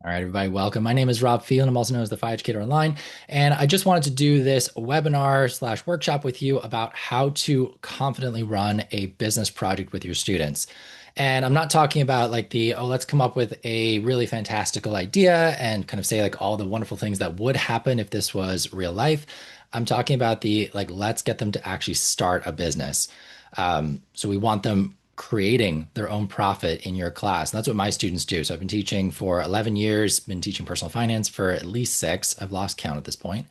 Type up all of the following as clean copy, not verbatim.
All right, everybody, welcome. My name is Rob Phelan. I'm also known as the Fi Educator Online. And I just wanted to do this webinar slash workshop with you about how to confidently run a business project with your students. And I'm not talking about like let's come up with a really fantastical idea and kind of say like all the wonderful things that would happen if this was real life. I'm talking about let's get them to actually start a business. So we want them creating their own profit in your class. And that's what my students do. So I've been teaching for 11 years, been teaching personal finance for at least six. I've lost count at this point.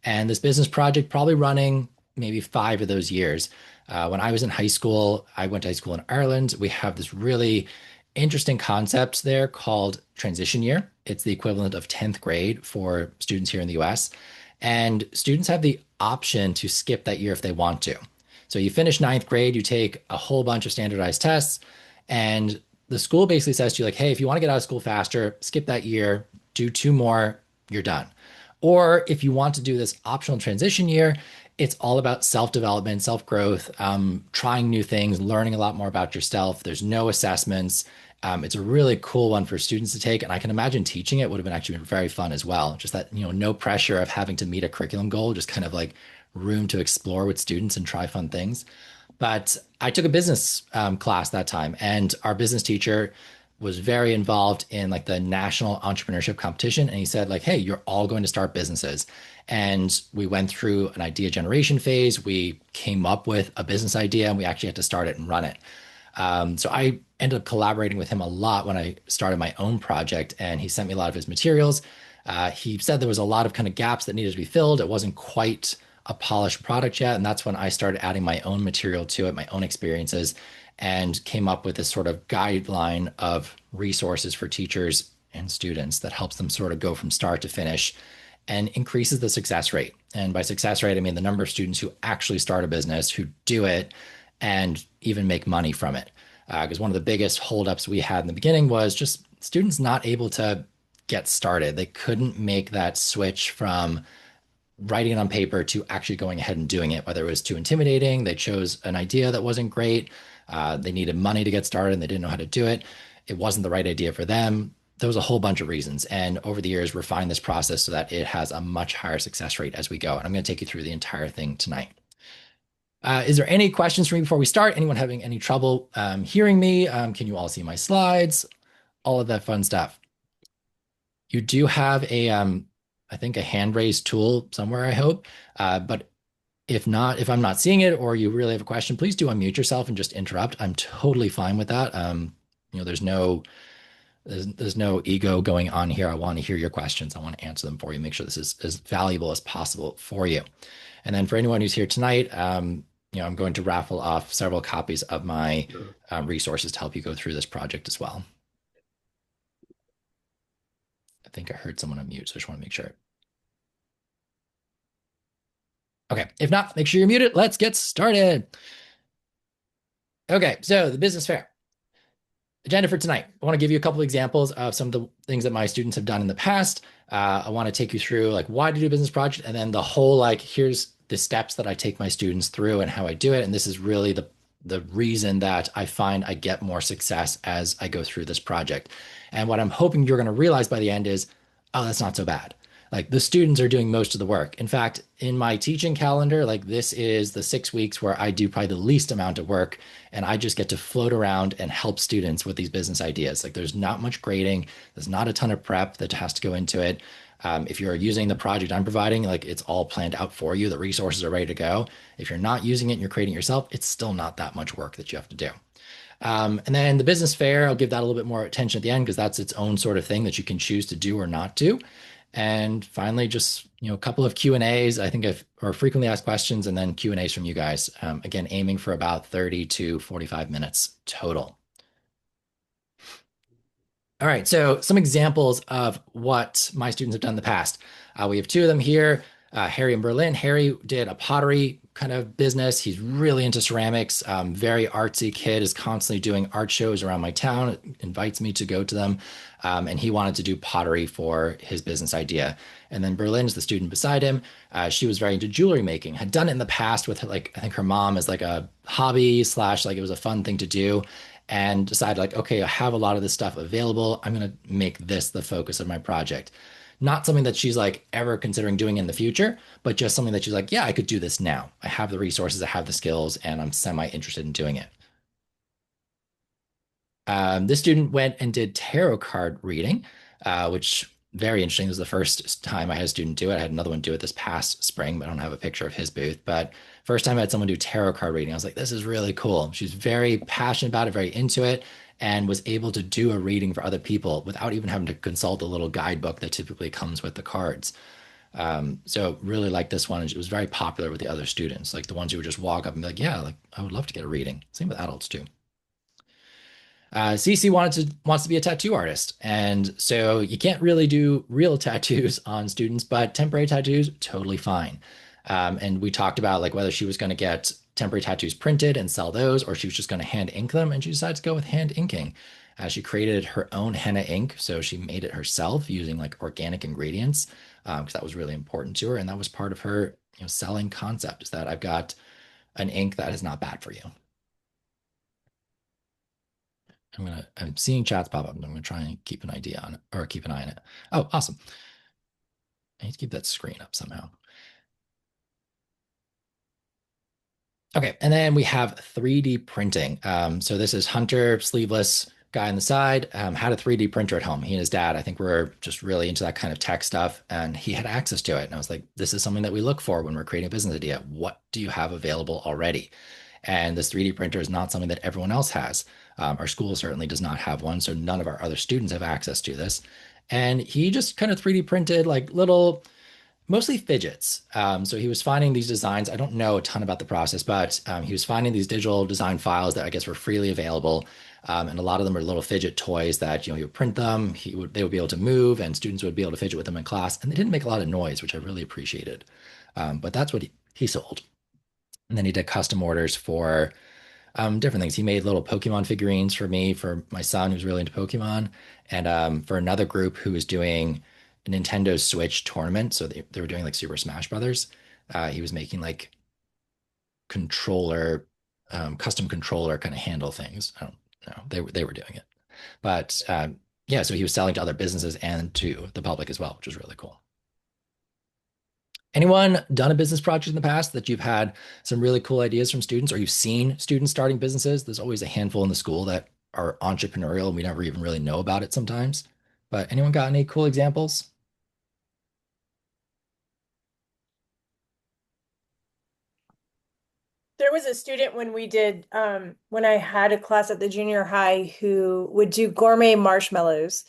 And this business project probably running maybe 5 of those years. When I was in high school, I went to high school in Ireland. We have this really interesting concept there called transition year. It's the equivalent of 10th grade for students here in the US. And students have the option to skip that year if they want to. So you finish ninth grade, you take a whole bunch of standardized tests, and the school basically says to you, like, hey, if you want to get out of school faster, skip that year, do two more, you're done. Or if you want to do this optional transition year, it's all about self-development, self-growth, trying new things, learning a lot more about yourself. There's no assessments. It's a really cool one for students to take, and I can imagine teaching it would have been actually very fun as well. Just that, no pressure of having to meet a curriculum goal, just kind of like room to explore with students and try fun things. But I took a business class that time, and our business teacher was very involved in like the national entrepreneurship competition. And he said, like, hey, you're all going to start businesses. And we went through an idea generation phase. We came up with a business idea and we actually had to start it and run it. So I ended up collaborating with him a lot when I started my own project, and he sent me a lot of his materials. He said there was a lot of kind of gaps that needed to be filled. It wasn't quite a polished product yet. And that's when I started adding my own material to it, my own experiences, and came up with this sort of guideline of resources for teachers and students that helps them sort of go from start to finish and increases the success rate. And by success rate, I mean the number of students who actually start a business, who do it, and even make money from it. Because one of the biggest holdups we had in the beginning was just students not able to get started. They couldn't make that switch from writing it on paper to actually going ahead and doing it, whether it was too intimidating, they chose an idea that wasn't great, they needed money to get started and they didn't know how to do it, it wasn't the right idea for them. There was a whole bunch of reasons. And over the years, refined this process so that it has a much higher success rate as we go. And I'm going to take you through the entire thing tonight. Is there any questions for me before we start? Anyone having any trouble hearing me? Can you all see my slides? All of that fun stuff. You do have I think a hand raise tool somewhere, I hope. But if not, if I'm not seeing it or you really have a question, please do unmute yourself and just interrupt. I'm totally fine with that. There's no ego going on here. I want to hear your questions. I want to answer them for you, make sure this is as valuable as possible for you. And then for anyone who's here tonight, I'm going to raffle off several copies of my resources to help you go through this project as well. I think I heard someone unmute, so I just want to make sure. Okay, if not, make sure you're muted. Let's get started. Okay, so the business fair. Agenda for tonight. I want to give you a couple of examples of some of the things that my students have done in the past. I want to take you through like why to do a business project, and then the whole like here's the steps that I take my students through and how I do it. And this is really the reason that I find I get more success as I go through this project. And what I'm hoping you're going to realize by the end is, oh, that's not so bad. Like the students are doing most of the work. In fact, in my teaching calendar, like this is the 6 weeks where I do probably the least amount of work, and I just get to float around and help students with these business ideas. Like there's not much grading, there's not a ton of prep that has to go into it. If you're using the project I'm providing, like it's all planned out for you. The resources are ready to go. If you're not using it and you're creating it yourself, it's still not that much work that you have to do. And then the business fair, I'll give that a little bit more attention at the end because that's its own sort of thing that you can choose to do or not do. And finally, just a couple of Q&As, I think, or frequently asked questions, and then Q&As from you guys. Again, aiming for about 30 to 45 minutes total. All right, so some examples of what my students have done in the past. We have two of them here, Harry and Berlin. Harry did a pottery kind of business. He's really into ceramics, very artsy kid, is constantly doing art shows around my town, invites me to go to them. And he wanted to do pottery for his business idea. And then Berlin's the student beside him. She was very into jewelry making, had done it in the past with like, I think her mom as like a hobby slash like it was a fun thing to do. and decide like, okay, I have a lot of this stuff available. I'm going to make this the focus of my project. Not something that she's like ever considering doing in the future, but just something that she's like, yeah, I could do this now. I have the resources, I have the skills, and I'm semi interested in doing it. This student went and did tarot card reading, which very interesting. This was the first time I had a student do it. I had another one do it this past spring, but I don't have a picture of his booth. But first time I had someone do tarot card reading, I was like, this is really cool. She's very passionate about it, very into it, and was able to do a reading for other people without even having to consult a little guidebook that typically comes with the cards. So really like this one. It was very popular with the other students, like the ones who would just walk up and be like, yeah, like I would love to get a reading. Same with adults too. Cece wants to be a tattoo artist, and so you can't really do real tattoos on students, but temporary tattoos totally fine. And we talked about like whether she was going to get temporary tattoos printed and sell those, or she was just going to hand ink them, and she decided to go with hand inking. She created her own henna ink, so she made it herself using like organic ingredients, because that was really important to her, and that was part of her, selling concept is that I've got an ink that is not bad for you. I'm seeing chats pop up, and I'm gonna try and keep an idea on it or keep an eye on it. Oh, awesome. I need to keep that screen up somehow. Okay, and then we have 3D printing. So this is Hunter, sleeveless guy on the side, had a 3D printer at home. He and his dad, I think, were just really into that kind of tech stuff, and he had access to it. And I was like, this is something that we look for when we're creating a business idea. What do you have available already? And this 3D printer is not something that everyone else has. Our school certainly does not have one, so none of our other students have access to this. And he just kind of 3D printed like little, mostly fidgets. So he was finding these designs. I don't know a ton about the process, but he was finding these digital design files that I guess were freely available. And a lot of them are little fidget toys that, he would print them, they would be able to move, and students would be able to fidget with them in class. And they didn't make a lot of noise, which I really appreciated. But that's what he sold. And then he did custom orders for different things. He made little Pokemon figurines for me, for my son who's really into Pokemon, and for another group who was doing a Nintendo Switch tournament. So they were doing like Super Smash Brothers. He was making like controller, custom controller kind of handle things. I don't know. They were doing it, but yeah. So he was selling to other businesses and to the public as well, which was really cool. Anyone done a business project in the past that you've had some really cool ideas from students, or you've seen students starting businesses? There's always a handful in the school that are entrepreneurial and we never even really know about it sometimes. But anyone got any cool examples? There was a student when we did when I had a class at the junior high who would do gourmet marshmallows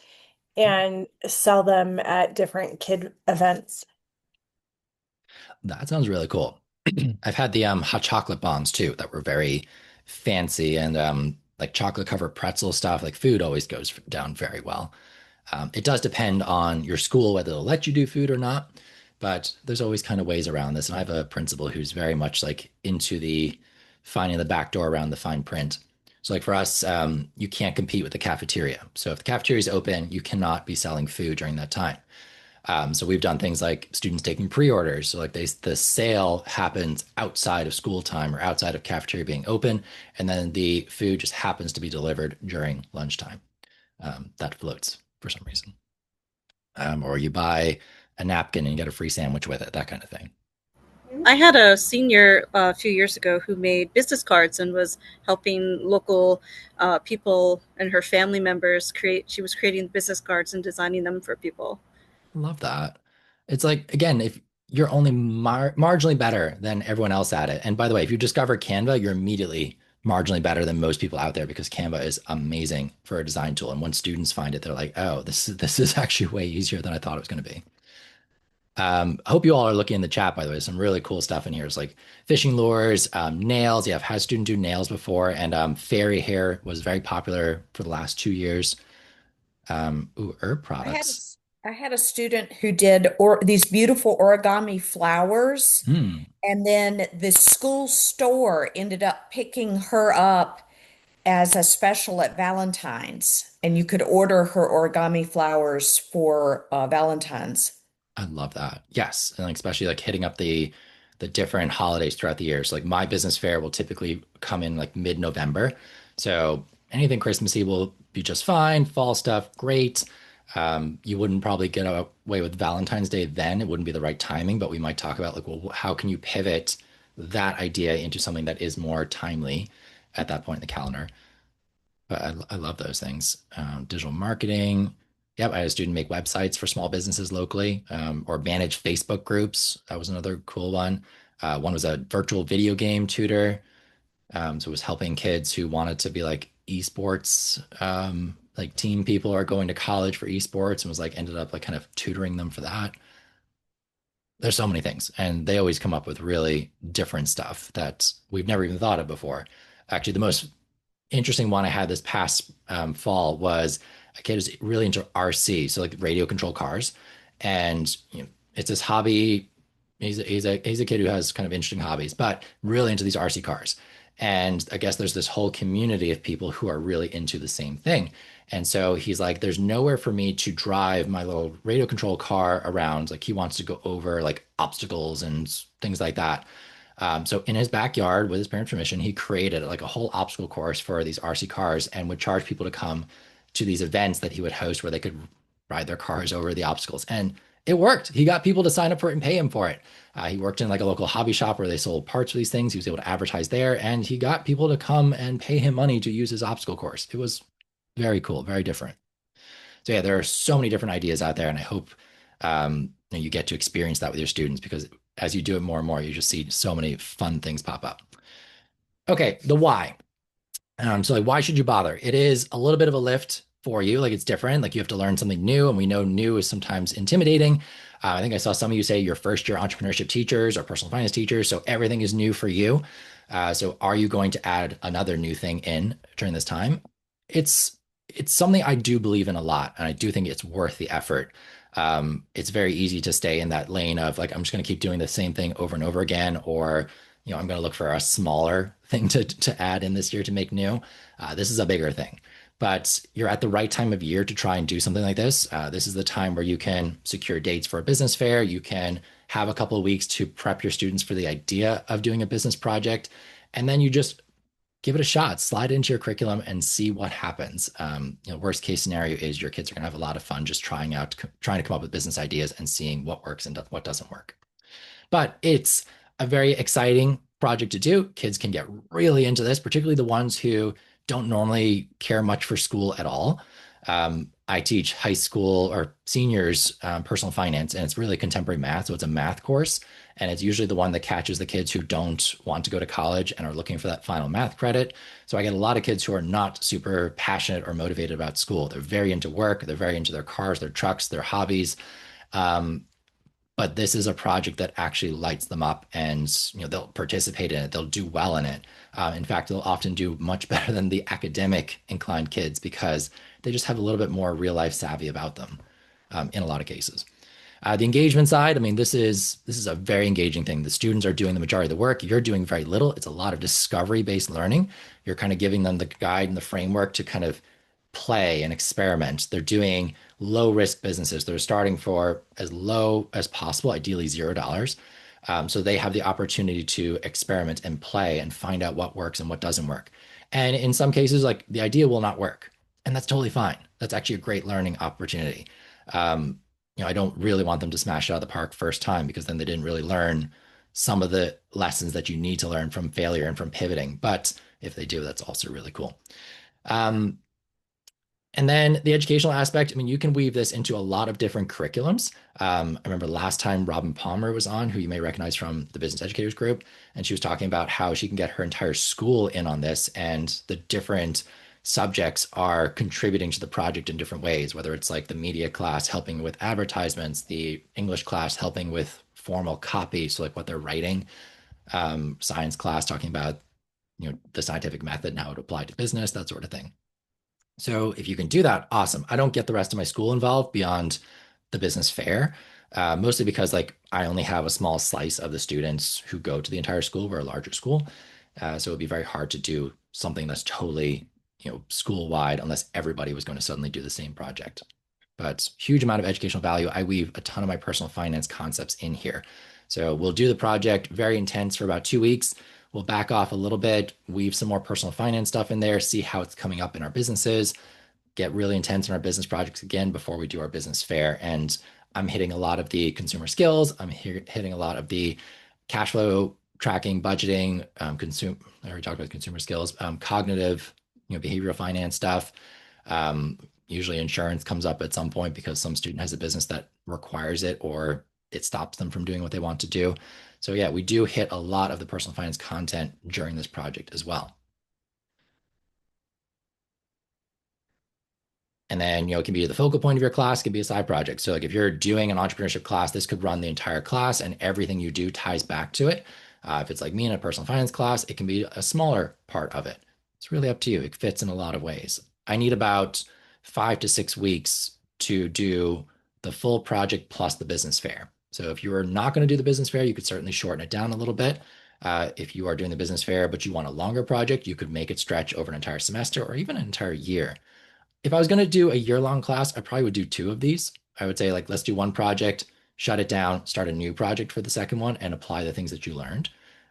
and sell them at different kid events. That sounds really cool. I've had the hot chocolate bombs too that were very fancy and like chocolate covered pretzel stuff. Like food always goes down very well. It does depend on your school whether they'll let you do food or not, but there's always kind of ways around this. And I have a principal who's very much like into the finding the back door around the fine print. So like for us, you can't compete with the cafeteria. So if the cafeteria is open, you cannot be selling food during that time. So we've done things like students taking pre-orders. So like the sale happens outside of school time or outside of cafeteria being open, and then the food just happens to be delivered during lunchtime. That floats for some reason. Or you buy a napkin and you get a free sandwich with it, that kind of thing. I had a senior a few years ago who made business cards and was helping local people and her family members create. She was creating business cards and designing them for people. Love that. It's like, again, if you're only marginally better than everyone else at it. And by the way, if you discover Canva, you're immediately marginally better than most people out there because Canva is amazing for a design tool. And when students find it, they're like, oh, this is actually way easier than I thought it was going to be. I hope you all are looking in the chat, by the way. There's some really cool stuff in here. It's like fishing lures, nails. Yeah, I've had students do nails before, and fairy hair was very popular for the last 2 years. Herb I had products. I had a student who did or these beautiful origami flowers, Hmm, and then the school store ended up picking her up as a special at Valentine's, and you could order her origami flowers for Valentine's. I love that. Yes, and like especially like hitting up the different holidays throughout the year. So like my business fair will typically come in like mid-November. So anything Christmassy will be just fine. Fall stuff, great. You wouldn't probably get away with Valentine's Day then. It wouldn't be the right timing, but we might talk about like, well, how can you pivot that idea into something that is more timely at that point in the calendar? But I love those things. Digital marketing. Yep, I had a student make websites for small businesses locally, or manage Facebook groups. That was another cool one. One was a virtual video game tutor. So it was helping kids who wanted to be like esports, like team people are going to college for esports, and was like ended up like kind of tutoring them for that. There's so many things, and they always come up with really different stuff that we've never even thought of before. Actually, the most interesting one I had this past fall was a kid who's really into RC, so like radio control cars, and it's this hobby. He's a kid who has kind of interesting hobbies, but really into these RC cars. And I guess there's this whole community of people who are really into the same thing. And so he's like, there's nowhere for me to drive my little radio control car around. Like he wants to go over like obstacles and things like that. So in his backyard, with his parents' permission, he created like a whole obstacle course for these RC cars and would charge people to come to these events that he would host where they could ride their cars over the obstacles. And it worked. He got people to sign up for it and pay him for it. He worked in like a local hobby shop where they sold parts for these things. He was able to advertise there, and he got people to come and pay him money to use his obstacle course. It was very cool, very different. So yeah, there are so many different ideas out there, and I hope you get to experience that with your students, because as you do it more and more, you just see so many fun things pop up. Okay, the why. So like, why should you bother? It is a little bit of a lift for you. Like it's different. Like you have to learn something new, and we know new is sometimes intimidating. I think I saw some of you say you're first year entrepreneurship teachers or personal finance teachers, so everything is new for you. So are you going to add another new thing in during this time? It's something I do believe in a lot, and I do think it's worth the effort. It's very easy to stay in that lane of like, I'm just going to keep doing the same thing over and over again, or I'm going to look for a smaller thing to add in this year to make new. This is a bigger thing, but you're at the right time of year to try and do something like this. This is the time where you can secure dates for a business fair. You can have a couple of weeks to prep your students for the idea of doing a business project, and then you just give it a shot, slide it into your curriculum and see what happens. Worst case scenario is your kids are going to have a lot of fun just trying to come up with business ideas and seeing what works and what doesn't work. But it's a very exciting project to do. Kids can get really into this, particularly the ones who don't normally care much for school at all. I teach high school or seniors personal finance, and it's really contemporary math. So it's a math course, and it's usually the one that catches the kids who don't want to go to college and are looking for that final math credit. So I get a lot of kids who are not super passionate or motivated about school. They're very into work. They're very into their cars, their trucks, their hobbies. But this is a project that actually lights them up, and they'll participate in it. They'll do well in it. In fact, they'll often do much better than the academic inclined kids because they just have a little bit more real life savvy about them in a lot of cases. The engagement side, I mean, this is a very engaging thing. The students are doing the majority of the work. You're doing very little. It's a lot of discovery-based learning. You're kind of giving them the guide and the framework to kind of play and experiment. They're doing low risk businesses. They're starting for as low as possible, ideally $0. So they have the opportunity to experiment and play and find out what works and what doesn't work. And in some cases, like the idea will not work, and that's totally fine. That's actually a great learning opportunity. I don't really want them to smash it out of the park first time, because then they didn't really learn some of the lessons that you need to learn from failure and from pivoting. But if they do, that's also really cool. And then the educational aspect, I mean, you can weave this into a lot of different curriculums. I remember last time Robin Palmer was on, who you may recognize from the Business Educators Group, and she was talking about how she can get her entire school in on this, and the different subjects are contributing to the project in different ways, whether it's like the media class helping with advertisements, the English class helping with formal copy, so like what they're writing, science class talking about the scientific method and how it applied to business, that sort of thing. So if you can do that, awesome. I don't get the rest of my school involved beyond the business fair, mostly because like I only have a small slice of the students who go to the entire school. We're a larger school. So it would be very hard to do something that's totally, school wide, unless everybody was going to suddenly do the same project. But huge amount of educational value. I weave a ton of my personal finance concepts in here. So we'll do the project very intense for about 2 weeks. we'll back off a little bit, weave some more personal finance stuff in there, see how it's coming up in our businesses, get really intense in our business projects again before we do our business fair. And I'm hitting a lot of the consumer skills. I'm hitting a lot of the cash flow tracking, budgeting, consume. I already talked about consumer skills, cognitive, behavioral finance stuff. Usually insurance comes up at some point because some student has a business that requires it or it stops them from doing what they want to do. So yeah, we do hit a lot of the personal finance content during this project as well. And then, it can be the focal point of your class, it can be a side project. So like if you're doing an entrepreneurship class, this could run the entire class and everything you do ties back to it. If it's like me in a personal finance class, it can be a smaller part of it. It's really up to you. It fits in a lot of ways. I need about 5 to 6 weeks to do the full project plus the business fair. So if you are not going to do the business fair, you could certainly shorten it down a little bit. If you are doing the business fair, but you want a longer project, you could make it stretch over an entire semester or even an entire year. If I was going to do a year-long class, I probably would do two of these. I would say, like, let's do one project, shut it down, start a new project for the second one, and apply the things that you learned.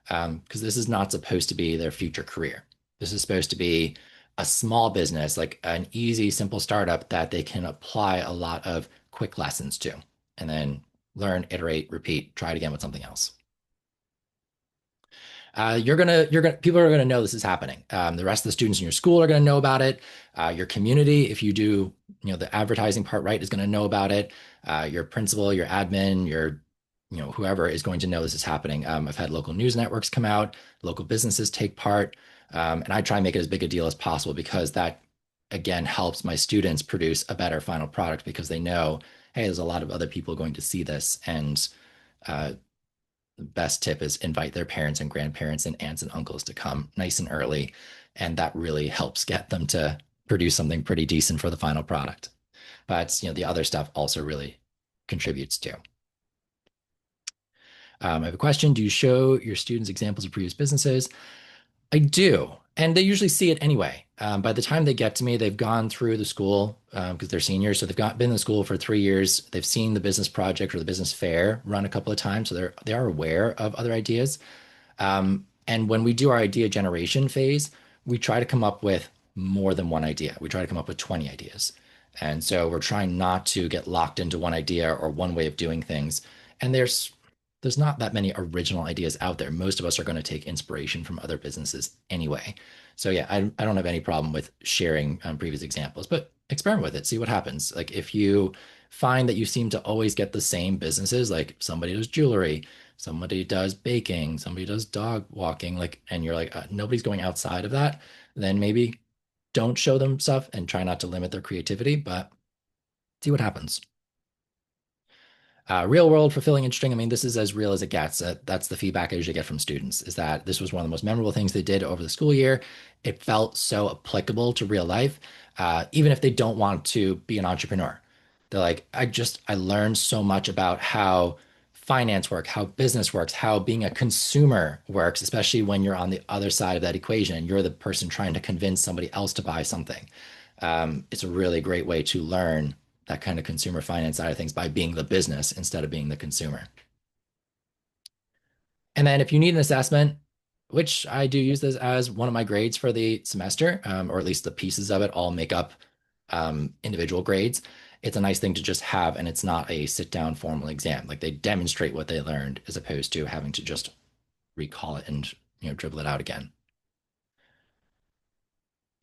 Because this is not supposed to be their future career. This is supposed to be a small business, like an easy, simple startup that they can apply a lot of quick lessons to, and then learn, iterate, repeat, try it again with something else. People are gonna know this is happening. The rest of the students in your school are gonna know about it. Your community, if you do, the advertising part right, is gonna know about it. Your principal, your admin, your, whoever is going to know this is happening. I've had local news networks come out, local businesses take part, and I try and make it as big a deal as possible because that, again, helps my students produce a better final product because they know, hey, there's a lot of other people going to see this, and the best tip is invite their parents and grandparents and aunts and uncles to come nice and early. And that really helps get them to produce something pretty decent for the final product. But the other stuff also really contributes too. I have a question. Do you show your students examples of previous businesses? I do. And they usually see it anyway. By the time they get to me, they've gone through the school because they're seniors. So they've been in the school for 3 years. They've seen the business project or the business fair run a couple of times. So they are aware of other ideas. And when we do our idea generation phase, we try to come up with more than one idea. We try to come up with 20 ideas. And so we're trying not to get locked into one idea or one way of doing things. And there's not that many original ideas out there. Most of us are going to take inspiration from other businesses anyway. So yeah, I don't have any problem with sharing previous examples, but experiment with it, see what happens. Like if you find that you seem to always get the same businesses, like somebody does jewelry, somebody does baking, somebody does dog walking, like, and you're like, nobody's going outside of that, then maybe don't show them stuff and try not to limit their creativity, but see what happens. Real world, fulfilling, interesting. I mean, this is as real as it gets. That's the feedback I usually get from students is that this was one of the most memorable things they did over the school year. It felt so applicable to real life, even if they don't want to be an entrepreneur. They're like, I learned so much about how finance works, how business works, how being a consumer works, especially when you're on the other side of that equation and you're the person trying to convince somebody else to buy something. It's a really great way to learn that kind of consumer finance side of things by being the business instead of being the consumer. And then if you need an assessment, which I do use this as one of my grades for the semester, or at least the pieces of it all make up individual grades. It's a nice thing to just have, and it's not a sit down formal exam. Like they demonstrate what they learned as opposed to having to just recall it and dribble it out again.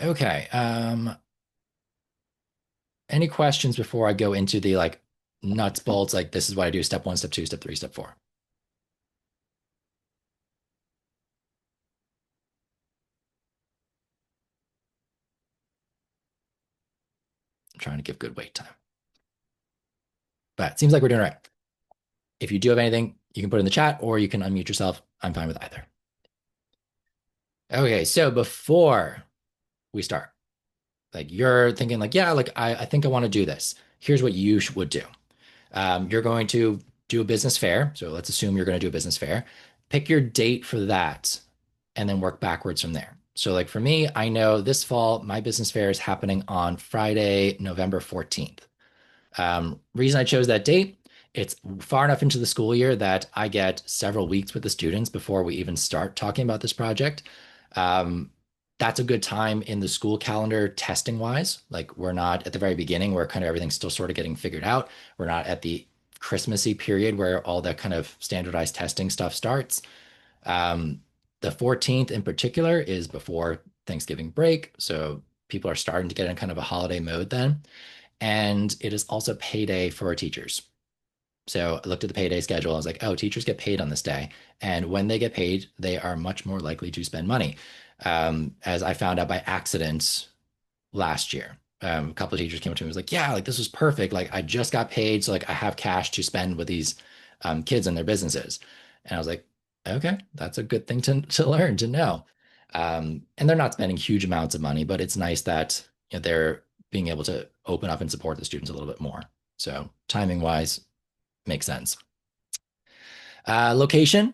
Okay. Any questions before I go into the like nuts bolts? Like this is what I do: step 1, step 2, step 3, step 4. I'm trying to give good wait time, but it seems like we're doing all right. If you do have anything, you can put it in the chat or you can unmute yourself. I'm fine with either. Okay, so before we start, like you're thinking like, yeah, like I think I want to do this. Here's what you would do. You're going to do a business fair. So let's assume you're going to do a business fair. Pick your date for that and then work backwards from there. So like for me, I know this fall, my business fair is happening on Friday, November 14th. Reason I chose that date It's far enough into the school year that I get several weeks with the students before we even start talking about this project. Um, that's a good time in the school calendar testing wise. Like we're not at the very beginning where kind of everything's still sort of getting figured out. We're not at the Christmassy period where all that kind of standardized testing stuff starts. Um, the 14th in particular is before Thanksgiving break. So people are starting to get in kind of a holiday mode then. And it is also payday for our teachers. So I looked at the payday schedule. I was like, oh, teachers get paid on this day. And when they get paid, they are much more likely to spend money. As I found out by accident last year. A couple of teachers came up to me and was like, yeah, like this was perfect. Like I just got paid. So like I have cash to spend with these kids and their businesses. And I was like, okay, that's a good thing to learn, to know. And they're not spending huge amounts of money, but it's nice that they're being able to open up and support the students a little bit more. So timing wise, makes sense. Location,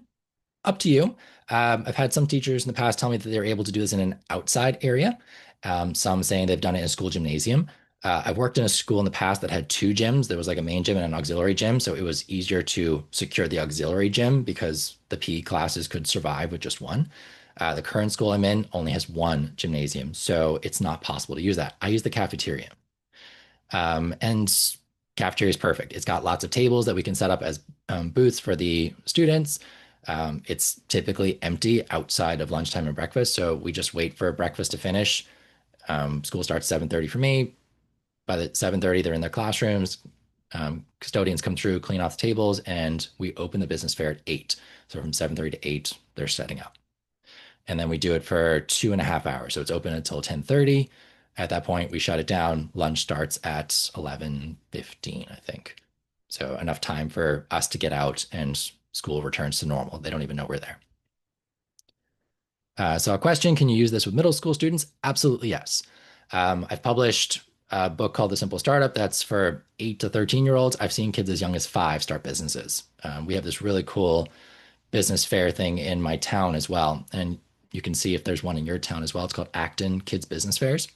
up to you. I've had some teachers in the past tell me that they're able to do this in an outside area. Some saying they've done it in a school gymnasium. I've worked in a school in the past that had two gyms. There was like a main gym and an auxiliary gym. So it was easier to secure the auxiliary gym because the PE classes could survive with just one. The current school I'm in only has one gymnasium. So it's not possible to use that. I use the cafeteria. And cafeteria is perfect. It's got lots of tables that we can set up as booths for the students. It's typically empty outside of lunchtime and breakfast. So we just wait for breakfast to finish. School starts 7:30 for me. By the 7:30, they're in their classrooms. Custodians come through, clean off the tables, and we open the business fair at 8. So from 7:30 to 8, they're setting up. And then we do it for 2.5 hours. So it's open until 10:30. At that point, we shut it down. Lunch starts at 11:15, I think. So enough time for us to get out and school returns to normal. They don't even know we're there. So a question, can you use this with middle school students? Absolutely, yes. I've published a book called The Simple Startup that's for 8 to 13-year-olds. I've seen kids as young as 5 start businesses. We have this really cool business fair thing in my town as well. And you can see if there's one in your town as well. It's called Acton Kids Business Fairs.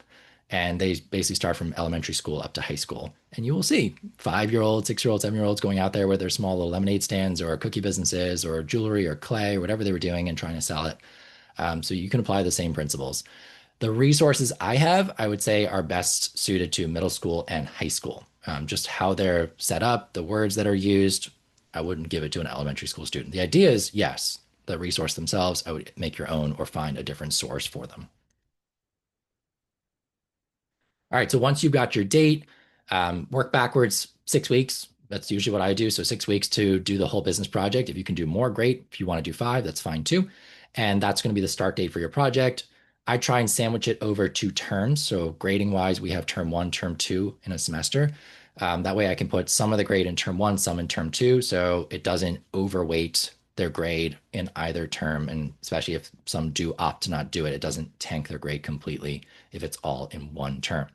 And they basically start from elementary school up to high school. And you will see 5-year-olds, 6-year-olds, 7-year-olds going out there with their small little lemonade stands or cookie businesses or jewelry or clay or whatever they were doing and trying to sell it. So you can apply the same principles. The resources I have, I would say, are best suited to middle school and high school. Just how they're set up, the words that are used, I wouldn't give it to an elementary school student. The idea is, yes, the resource themselves, I would make your own or find a different source for them. All right, so once you've got your date, work backwards 6 weeks. That's usually what I do. So 6 weeks to do the whole business project. If you can do more, great. If you want to do 5, that's fine too. And that's going to be the start date for your project. I try and sandwich it over 2 terms. So grading wise, we have term 1, term 2 in a semester. That way I can put some of the grade in term 1, some in term 2. So it doesn't overweight their grade in either term. And especially if some do opt to not do it, it doesn't tank their grade completely if it's all in one term.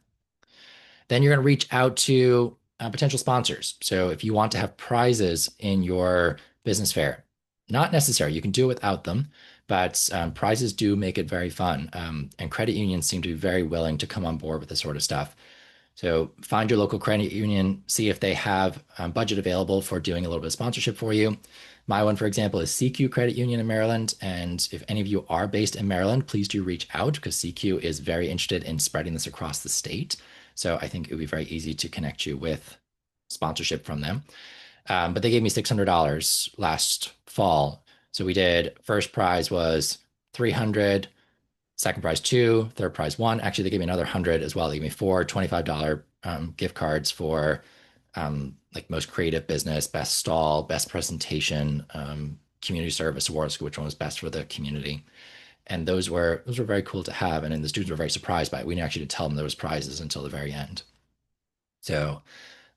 Then you're going to reach out to potential sponsors. So if you want to have prizes in your business fair, not necessary, you can do it without them, but prizes do make it very fun. And credit unions seem to be very willing to come on board with this sort of stuff. So find your local credit union, see if they have budget available for doing a little bit of sponsorship for you. My one, for example, is CQ Credit Union in Maryland. And if any of you are based in Maryland, please do reach out because CQ is very interested in spreading this across the state. So I think it would be very easy to connect you with sponsorship from them. But they gave me $600 last fall. So we did, first prize was $300, second prize 2, third prize 1. Actually, they gave me another 100 as well. They gave me 4 $25 gift cards for like most creative business, best stall, best presentation, community service awards, which one was best for the community. And those were very cool to have. And then the students were very surprised by it. We didn't actually tell them there was prizes until the very end. So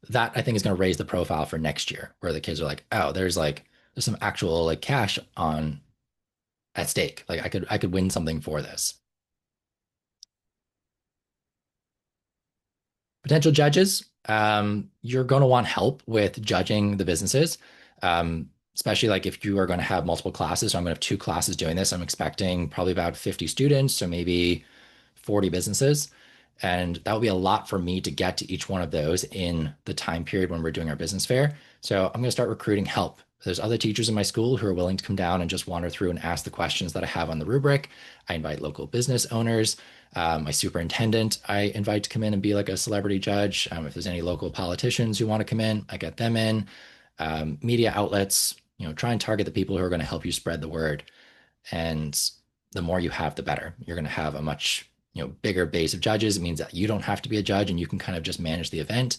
that I think is going to raise the profile for next year, where the kids are like, oh, there's some actual like cash on at stake. Like I could win something for this. Potential judges, you're going to want help with judging the businesses. Especially like if you are going to have multiple classes. So I'm going to have 2 classes doing this. I'm expecting probably about 50 students, so maybe 40 businesses. And that will be a lot for me to get to each one of those in the time period when we're doing our business fair. So I'm going to start recruiting help. There's other teachers in my school who are willing to come down and just wander through and ask the questions that I have on the rubric. I invite local business owners. My superintendent, I invite to come in and be like a celebrity judge. If there's any local politicians who want to come in, I get them in. Media outlets, try and target the people who are going to help you spread the word. And the more you have, the better. You're going to have a much bigger base of judges. It means that you don't have to be a judge and you can kind of just manage the event.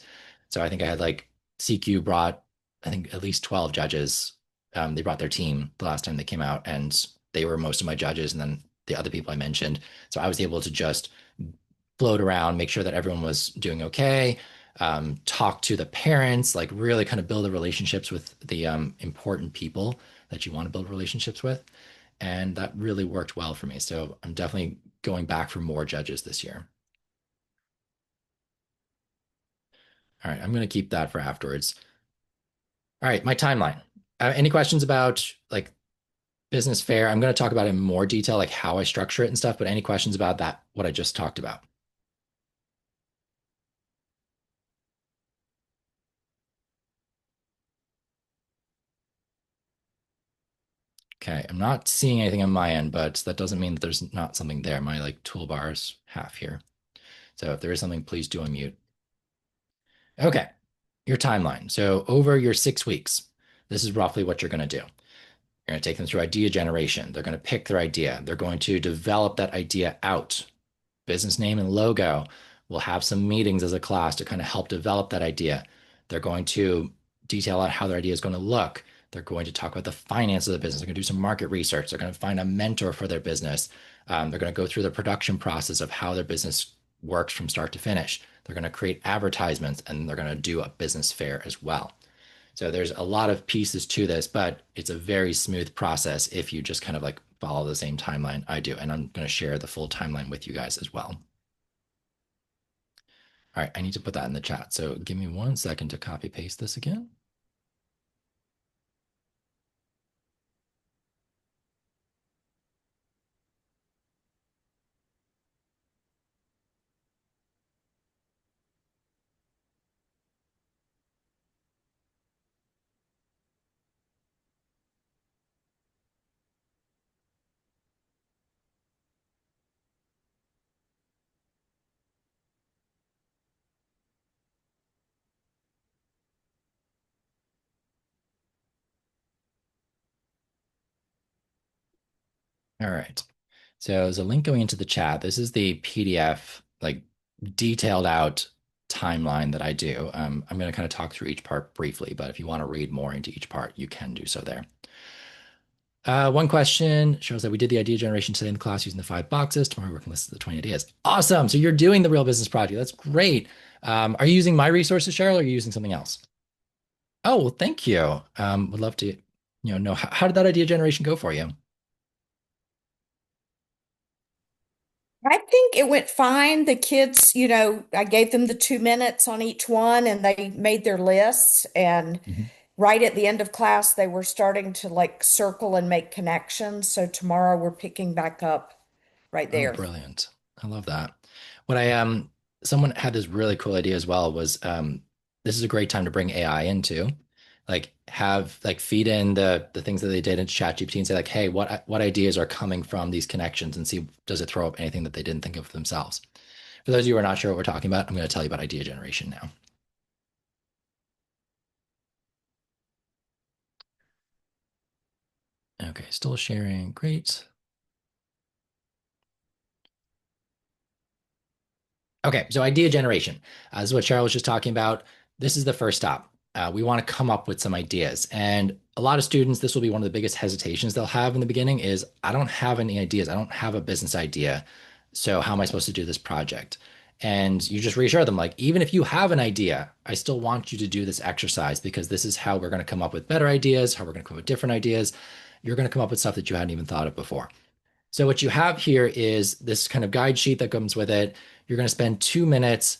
So I think I had like CQ brought, I think at least 12 judges. They brought their team the last time they came out, and they were most of my judges. And then the other people I mentioned. So I was able to just float around, make sure that everyone was doing okay, talk to the parents, like really kind of build the relationships with the important people that you want to build relationships with. And that really worked well for me. So I'm definitely going back for more judges this year. All right, I'm going to keep that for afterwards. All right, my timeline. Any questions about like business fair? I'm going to talk about it in more detail, like how I structure it and stuff, but any questions about that, what I just talked about? Okay, I'm not seeing anything on my end, but that doesn't mean that there's not something there. My like toolbar is half here. So if there is something, please do unmute. Okay, your timeline. So over your 6 weeks, this is roughly what you're going to do. You're going to take them through idea generation. They're going to pick their idea. They're going to develop that idea out. Business name and logo. We'll have some meetings as a class to kind of help develop that idea. They're going to detail out how their idea is going to look. They're going to talk about the finance of the business. They're going to do some market research. They're going to find a mentor for their business. They're going to go through the production process of how their business works from start to finish. They're going to create advertisements, and they're going to do a business fair as well. So there's a lot of pieces to this, but it's a very smooth process if you just kind of like follow the same timeline I do. And I'm going to share the full timeline with you guys as well. All right, I need to put that in the chat. So give me 1 second to copy paste this again. All right. So there's a link going into the chat. This is the PDF, like detailed out timeline that I do. I'm going to kind of talk through each part briefly, but if you want to read more into each part, you can do so there. One question shows that we did the idea generation today in the class using the 5 boxes. Tomorrow we're working list of the 20 ideas. Awesome. So you're doing the real business project. That's great. Are you using my resources, Cheryl, or are you using something else? Oh, well, thank you. Would love to, know how did that idea generation go for you? I think it went fine. The kids, I gave them the 2 minutes on each one and they made their lists. And Mhm. right at the end of class, they were starting to like circle and make connections. So tomorrow we're picking back up right Oh, there. brilliant. I love that. What I someone had this really cool idea as well was this is a great time to bring AI into like have like feed in the things that they did into ChatGPT and say like, hey, what ideas are coming from these connections, and see does it throw up anything that they didn't think of themselves. For those of you who are not sure what we're talking about, I'm going to tell you about idea generation now. Okay, still sharing. Great. Okay, so idea generation. This is what Cheryl was just talking about. This is the first stop. We want to come up with some ideas. And a lot of students, this will be one of the biggest hesitations they'll have in the beginning is, I don't have any ideas. I don't have a business idea. So how am I supposed to do this project? And you just reassure them, like, even if you have an idea, I still want you to do this exercise because this is how we're going to come up with better ideas, how we're going to come up with different ideas. You're going to come up with stuff that you hadn't even thought of before. So what you have here is this kind of guide sheet that comes with it. You're going to spend 2 minutes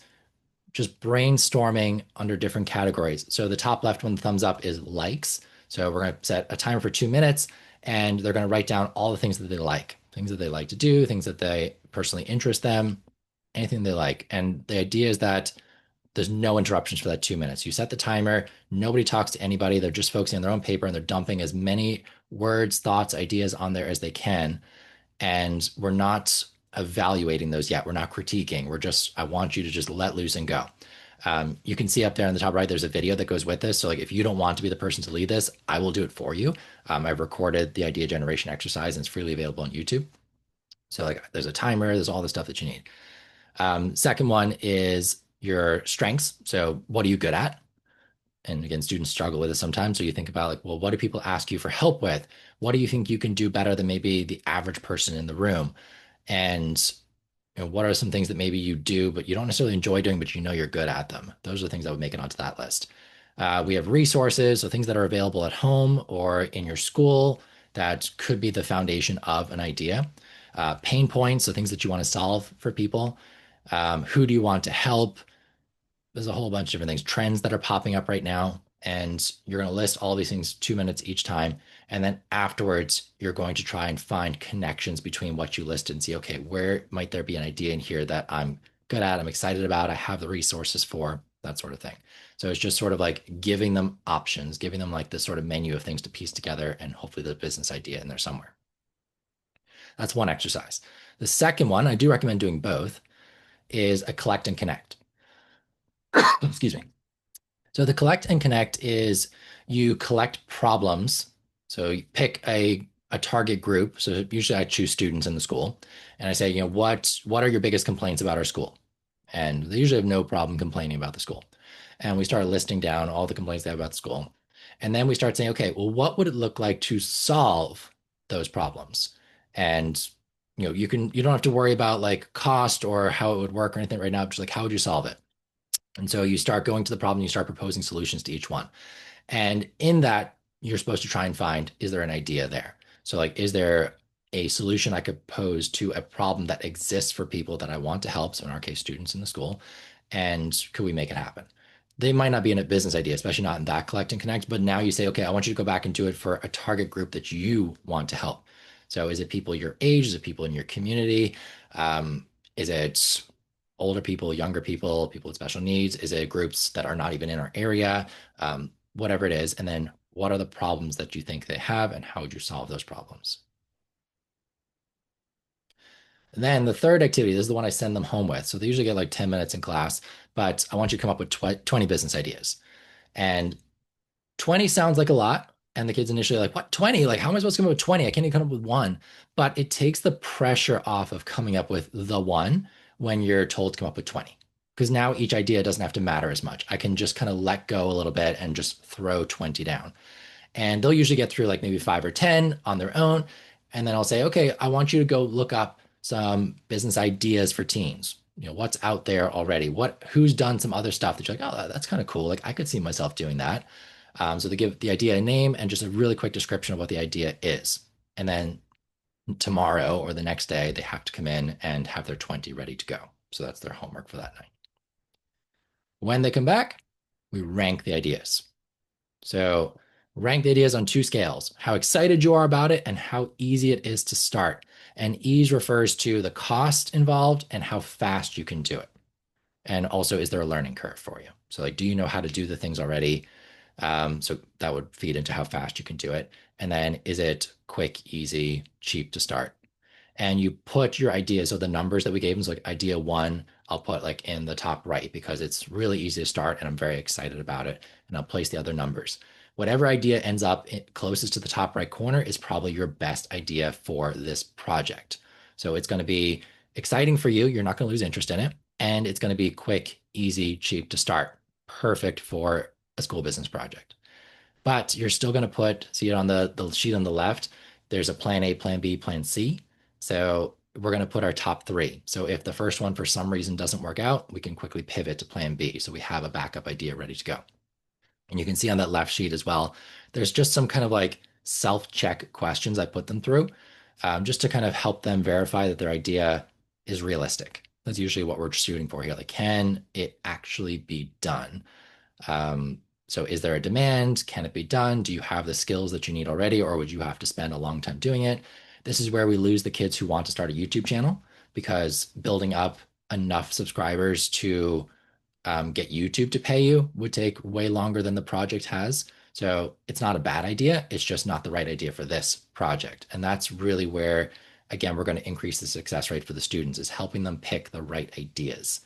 just brainstorming under different categories. So the top left one, the thumbs up, is likes. So we're going to set a timer for 2 minutes, and they're going to write down all the things that they like to do, things that they personally interest them. anything they like. And the idea is that there's no interruptions for that 2 minutes. You set the timer, nobody talks to anybody. They're just focusing on their own paper and they're dumping as many words, thoughts, ideas on there as they can. And we're not evaluating those yet. We're not critiquing. I want you to just let loose and go. You can see up there on the top right, there's a video that goes with this. So like, if you don't want to be the person to lead this, I will do it for you. I've recorded the idea generation exercise and it's freely available on YouTube. So like, there's a timer, there's all the stuff that you need. Second one is your strengths. So what are you good at? And again, students struggle with it sometimes. So you think about like, well, what do people ask you for help with? What do you think you can do better than maybe the average person in the room? And what are some things that maybe you do, but you don't necessarily enjoy doing, but you know you're good at them? Those are the things that would make it onto that list. We have resources, so things that are available at home or in your school that could be the foundation of an idea. Pain points, so things that you want to solve for people. Who do you want to help? There's a whole bunch of different things, trends that are popping up right now. And you're going to list all these things 2 minutes each time. And then afterwards, you're going to try and find connections between what you listed and see, okay, where might there be an idea in here that I'm good at, I'm excited about, I have the resources for, that sort of thing. So it's just sort of like giving them options, giving them like this sort of menu of things to piece together and hopefully the business idea in there somewhere. That's one exercise. The second one, I do recommend doing both, is a collect and connect. Excuse me. So the collect and connect is you collect problems. So you pick a target group. So usually I choose students in the school and I say, what are your biggest complaints about our school? And they usually have no problem complaining about the school. And we start listing down all the complaints they have about the school. And then we start saying, okay, well, what would it look like to solve those problems? And you don't have to worry about like cost or how it would work or anything right now. Just like, how would you solve it? And so you start going to the problem, you start proposing solutions to each one. And in that, you're supposed to try and find, is there an idea there? So like, is there a solution I could pose to a problem that exists for people that I want to help? So in our case, students in the school. And could we make it happen? They might not be in a business idea, especially not in that collect and connect, but now you say, okay, I want you to go back and do it for a target group that you want to help. So is it people your age? Is it people in your community? Is it older people, younger people, people with special needs? Is it groups that are not even in our area? Whatever it is. And then what are the problems that you think they have and how would you solve those problems? And then the third activity, this is the one I send them home with. So they usually get like 10 minutes in class, but I want you to come up with 20 business ideas. And 20 sounds like a lot. And the kids initially are like, what, 20? Like, how am I supposed to come up with 20? I can't even come up with one. But it takes the pressure off of coming up with the one when you're told to come up with 20. Because now each idea doesn't have to matter as much. I can just kind of let go a little bit and just throw 20 down. And they'll usually get through like maybe 5 or 10 on their own. And then I'll say, okay, I want you to go look up some business ideas for teens. What's out there already? Who's done some other stuff that you're like, oh, that's kind of cool. Like I could see myself doing that. So they give the idea a name and just a really quick description of what the idea is. And then tomorrow or the next day, they have to come in and have their 20 ready to go. So that's their homework for that night. When they come back, we rank the ideas. So rank the ideas on 2 scales, how excited you are about it and how easy it is to start. And ease refers to the cost involved and how fast you can do it. And also, is there a learning curve for you? So like, do you know how to do the things already? So that would feed into how fast you can do it. And then is it quick, easy, cheap to start? And you put your ideas, so the numbers that we gave them, so like idea 1, I'll put like in the top right because it's really easy to start and I'm very excited about it. And I'll place the other numbers. Whatever idea ends up closest to the top right corner is probably your best idea for this project. So it's going to be exciting for you. You're not going to lose interest in it. And it's going to be quick, easy, cheap to start. Perfect for a school business project. But you're still going to see it on the sheet on the left, there's a plan A, plan B, plan C. So we're going to put our top 3. So if the first one for some reason doesn't work out, we can quickly pivot to plan B. So we have a backup idea ready to go. And you can see on that left sheet as well, there's just some kind of like self-check questions I put them through just to kind of help them verify that their idea is realistic. That's usually what we're shooting for here. Like, can it actually be done? So is there a demand? Can it be done? Do you have the skills that you need already, or would you have to spend a long time doing it? This is where we lose the kids who want to start a YouTube channel because building up enough subscribers to get YouTube to pay you would take way longer than the project has. So it's not a bad idea. It's just not the right idea for this project. And that's really where, again, we're going to increase the success rate for the students is helping them pick the right ideas.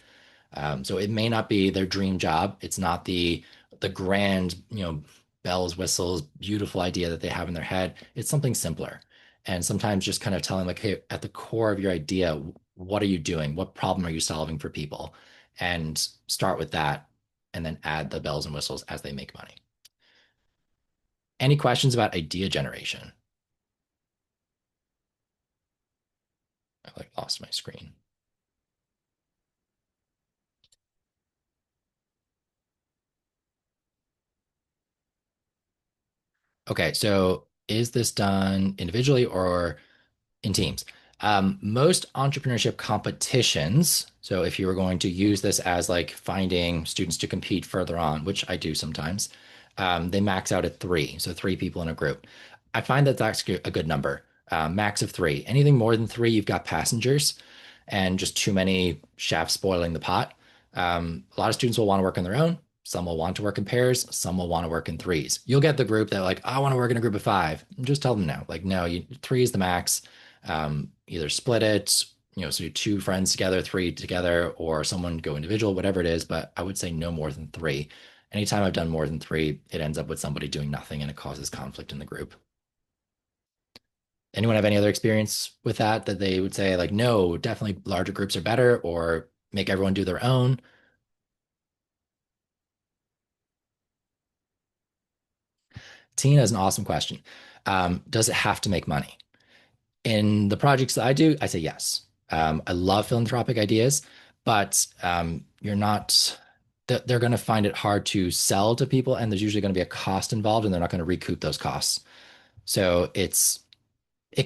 So it may not be their dream job. It's not the grand, bells, whistles, beautiful idea that they have in their head. It's something simpler. And sometimes just kind of telling like, hey, at the core of your idea, what are you doing? What problem are you solving for people? And start with that and then add the bells and whistles as they make money. Any questions about idea generation? I like lost my screen. Okay, so is this done individually or in teams? Most entrepreneurship competitions, so if you were going to use this as like finding students to compete further on, which I do sometimes, they max out at three. So three people in a group. I find that that's a good number. Max of three. Anything more than three, you've got passengers and just too many chefs spoiling the pot. A lot of students will want to work on their own. Some will want to work in pairs. Some will want to work in threes. You'll get the group that like, I want to work in a group of five. Just tell them no. Like, no, three is the max. Either split it, so two friends together, three together, or someone go individual, whatever it is. But I would say no more than three. Anytime I've done more than three, it ends up with somebody doing nothing and it causes conflict in the group. Anyone have any other experience with that they would say like, no, definitely larger groups are better or make everyone do their own? Tina is an awesome question. Does it have to make money? In the projects that I do, I say yes. I love philanthropic ideas, but you're not, they're going to find it hard to sell to people, and there's usually going to be a cost involved, and they're not going to recoup those costs. So it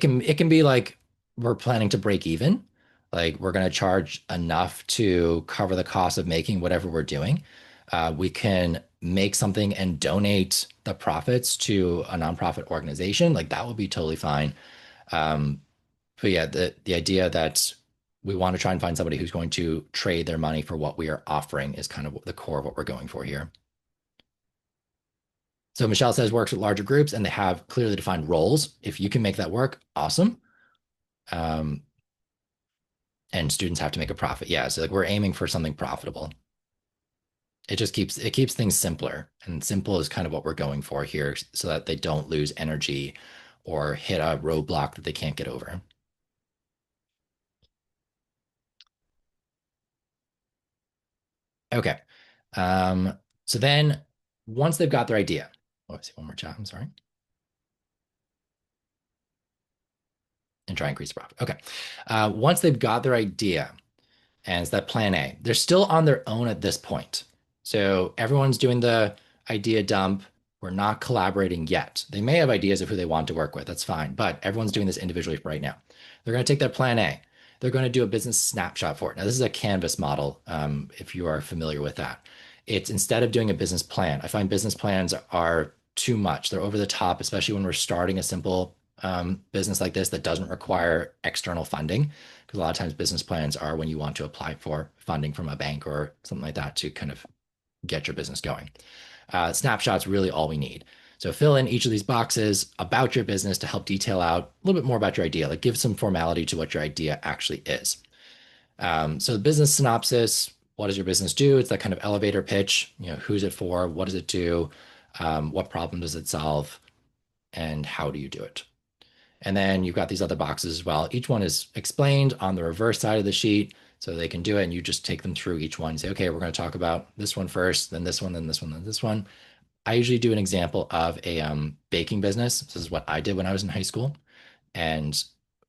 can be like we're planning to break even, like we're going to charge enough to cover the cost of making whatever we're doing. We can make something and donate the profits to a nonprofit organization, like that would be totally fine. Um, but yeah, the idea that we want to try and find somebody who's going to trade their money for what we are offering is kind of the core of what we're going for here. So Michelle says works with larger groups and they have clearly defined roles. If you can make that work, awesome. Um, and students have to make a profit. Yeah, so like we're aiming for something profitable. It keeps things simpler, and simple is kind of what we're going for here, so that they don't lose energy or hit a roadblock that they can't get over. Okay. So then once they've got their idea, oh, I see one more chat. I'm sorry. And try and increase the profit. Okay. Once they've got their idea, and it's that plan A, they're still on their own at this point. So everyone's doing the idea dump. We're not collaborating yet. They may have ideas of who they want to work with. That's fine. But everyone's doing this individually right now. They're going to take their plan A. They're going to do a business snapshot for it. Now, this is a Canvas model, if you are familiar with that. It's instead of doing a business plan, I find business plans are too much. They're over the top, especially when we're starting a simple business like this that doesn't require external funding. Because a lot of times business plans are when you want to apply for funding from a bank or something like that to kind of get your business going. Snapshots really all we need. So fill in each of these boxes about your business to help detail out a little bit more about your idea, like give some formality to what your idea actually is. So the business synopsis, what does your business do? It's that kind of elevator pitch, who's it for? What does it do? What problem does it solve? And how do you do it? And then you've got these other boxes as well. Each one is explained on the reverse side of the sheet so they can do it. And you just take them through each one. Say, okay, we're going to talk about this one first, then this one, then this one, then this one. I usually do an example of a baking business. This is what I did when I was in high school. And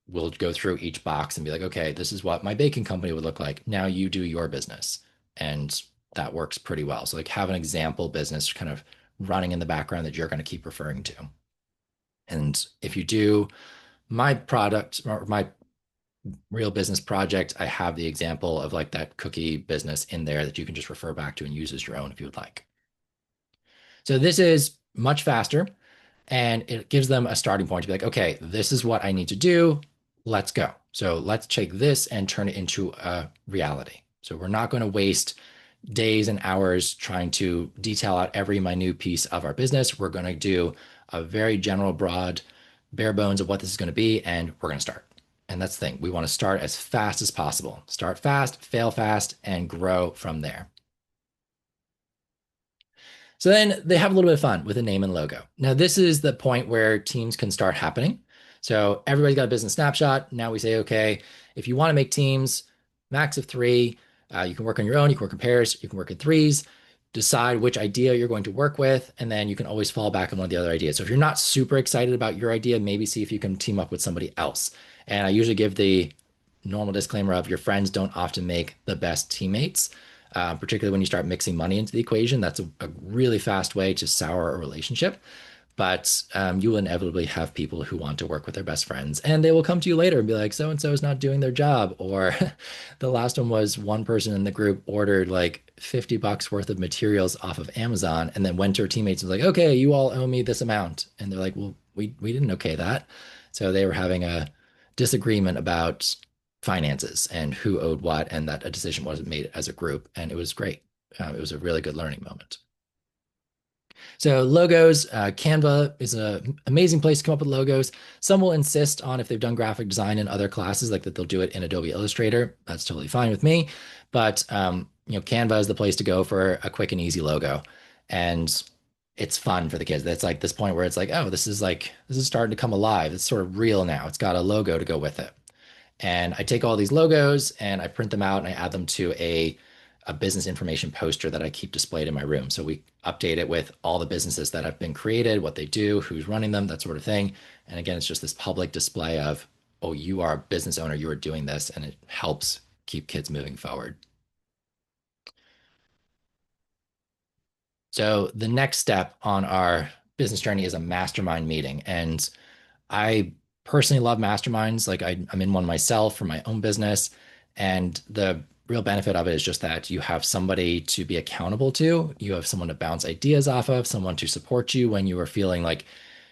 we'll go through each box and be like, okay, this is what my baking company would look like. Now you do your business. And that works pretty well. So like have an example business kind of running in the background that you're going to keep referring to. And if you do my product or my real business project, I have the example of like that cookie business in there that you can just refer back to and use as your own if you would like. So this is much faster and it gives them a starting point to be like, okay, this is what I need to do. let's go. So let's take this and turn it into a reality. So we're not going to waste days and hours trying to detail out every minute piece of our business. We're going to do a very general, broad, bare bones of what this is going to be, and we're going to start. And that's the thing. We want to start as fast as possible. Start fast, fail fast, and grow from there. So then they have a little bit of fun with a name and logo. Now, this is the point where teams can start happening. So everybody's got a business snapshot. Now we say, okay, if you want to make teams, max of 3, you can work on your own, you can work in pairs, you can work in 3s, decide which idea you're going to work with, and then you can always fall back on one of the other ideas. So if you're not super excited about your idea, maybe see if you can team up with somebody else. And I usually give the normal disclaimer of your friends don't often make the best teammates, particularly when you start mixing money into the equation. That's a really fast way to sour a relationship. But you will inevitably have people who want to work with their best friends, and they will come to you later and be like, so and so is not doing their job. Or the last one was one person in the group ordered like $50 worth of materials off of Amazon and then went to her teammates and was like, okay, you all owe me this amount. And they're like, well, we didn't okay that. So they were having a disagreement about finances and who owed what, and that a decision wasn't made as a group. And it was great. It was a really good learning moment. So logos, Canva is an amazing place to come up with logos. Some will insist on, if they've done graphic design in other classes, like that they'll do it in Adobe Illustrator. That's totally fine with me. But Canva is the place to go for a quick and easy logo. And it's fun for the kids. That's like this point where it's like, oh, this is starting to come alive. It's sort of real now. It's got a logo to go with it. And I take all these logos and I print them out and I add them to a business information poster that I keep displayed in my room. So we update it with all the businesses that have been created, what they do, who's running them, that sort of thing. And again, it's just this public display of, oh, you are a business owner, you are doing this, and it helps keep kids moving forward. So the next step on our business journey is a mastermind meeting. And I personally love masterminds. Like I'm in one myself for my own business. And the real benefit of it is just that you have somebody to be accountable to. You have someone to bounce ideas off of, someone to support you when you are feeling like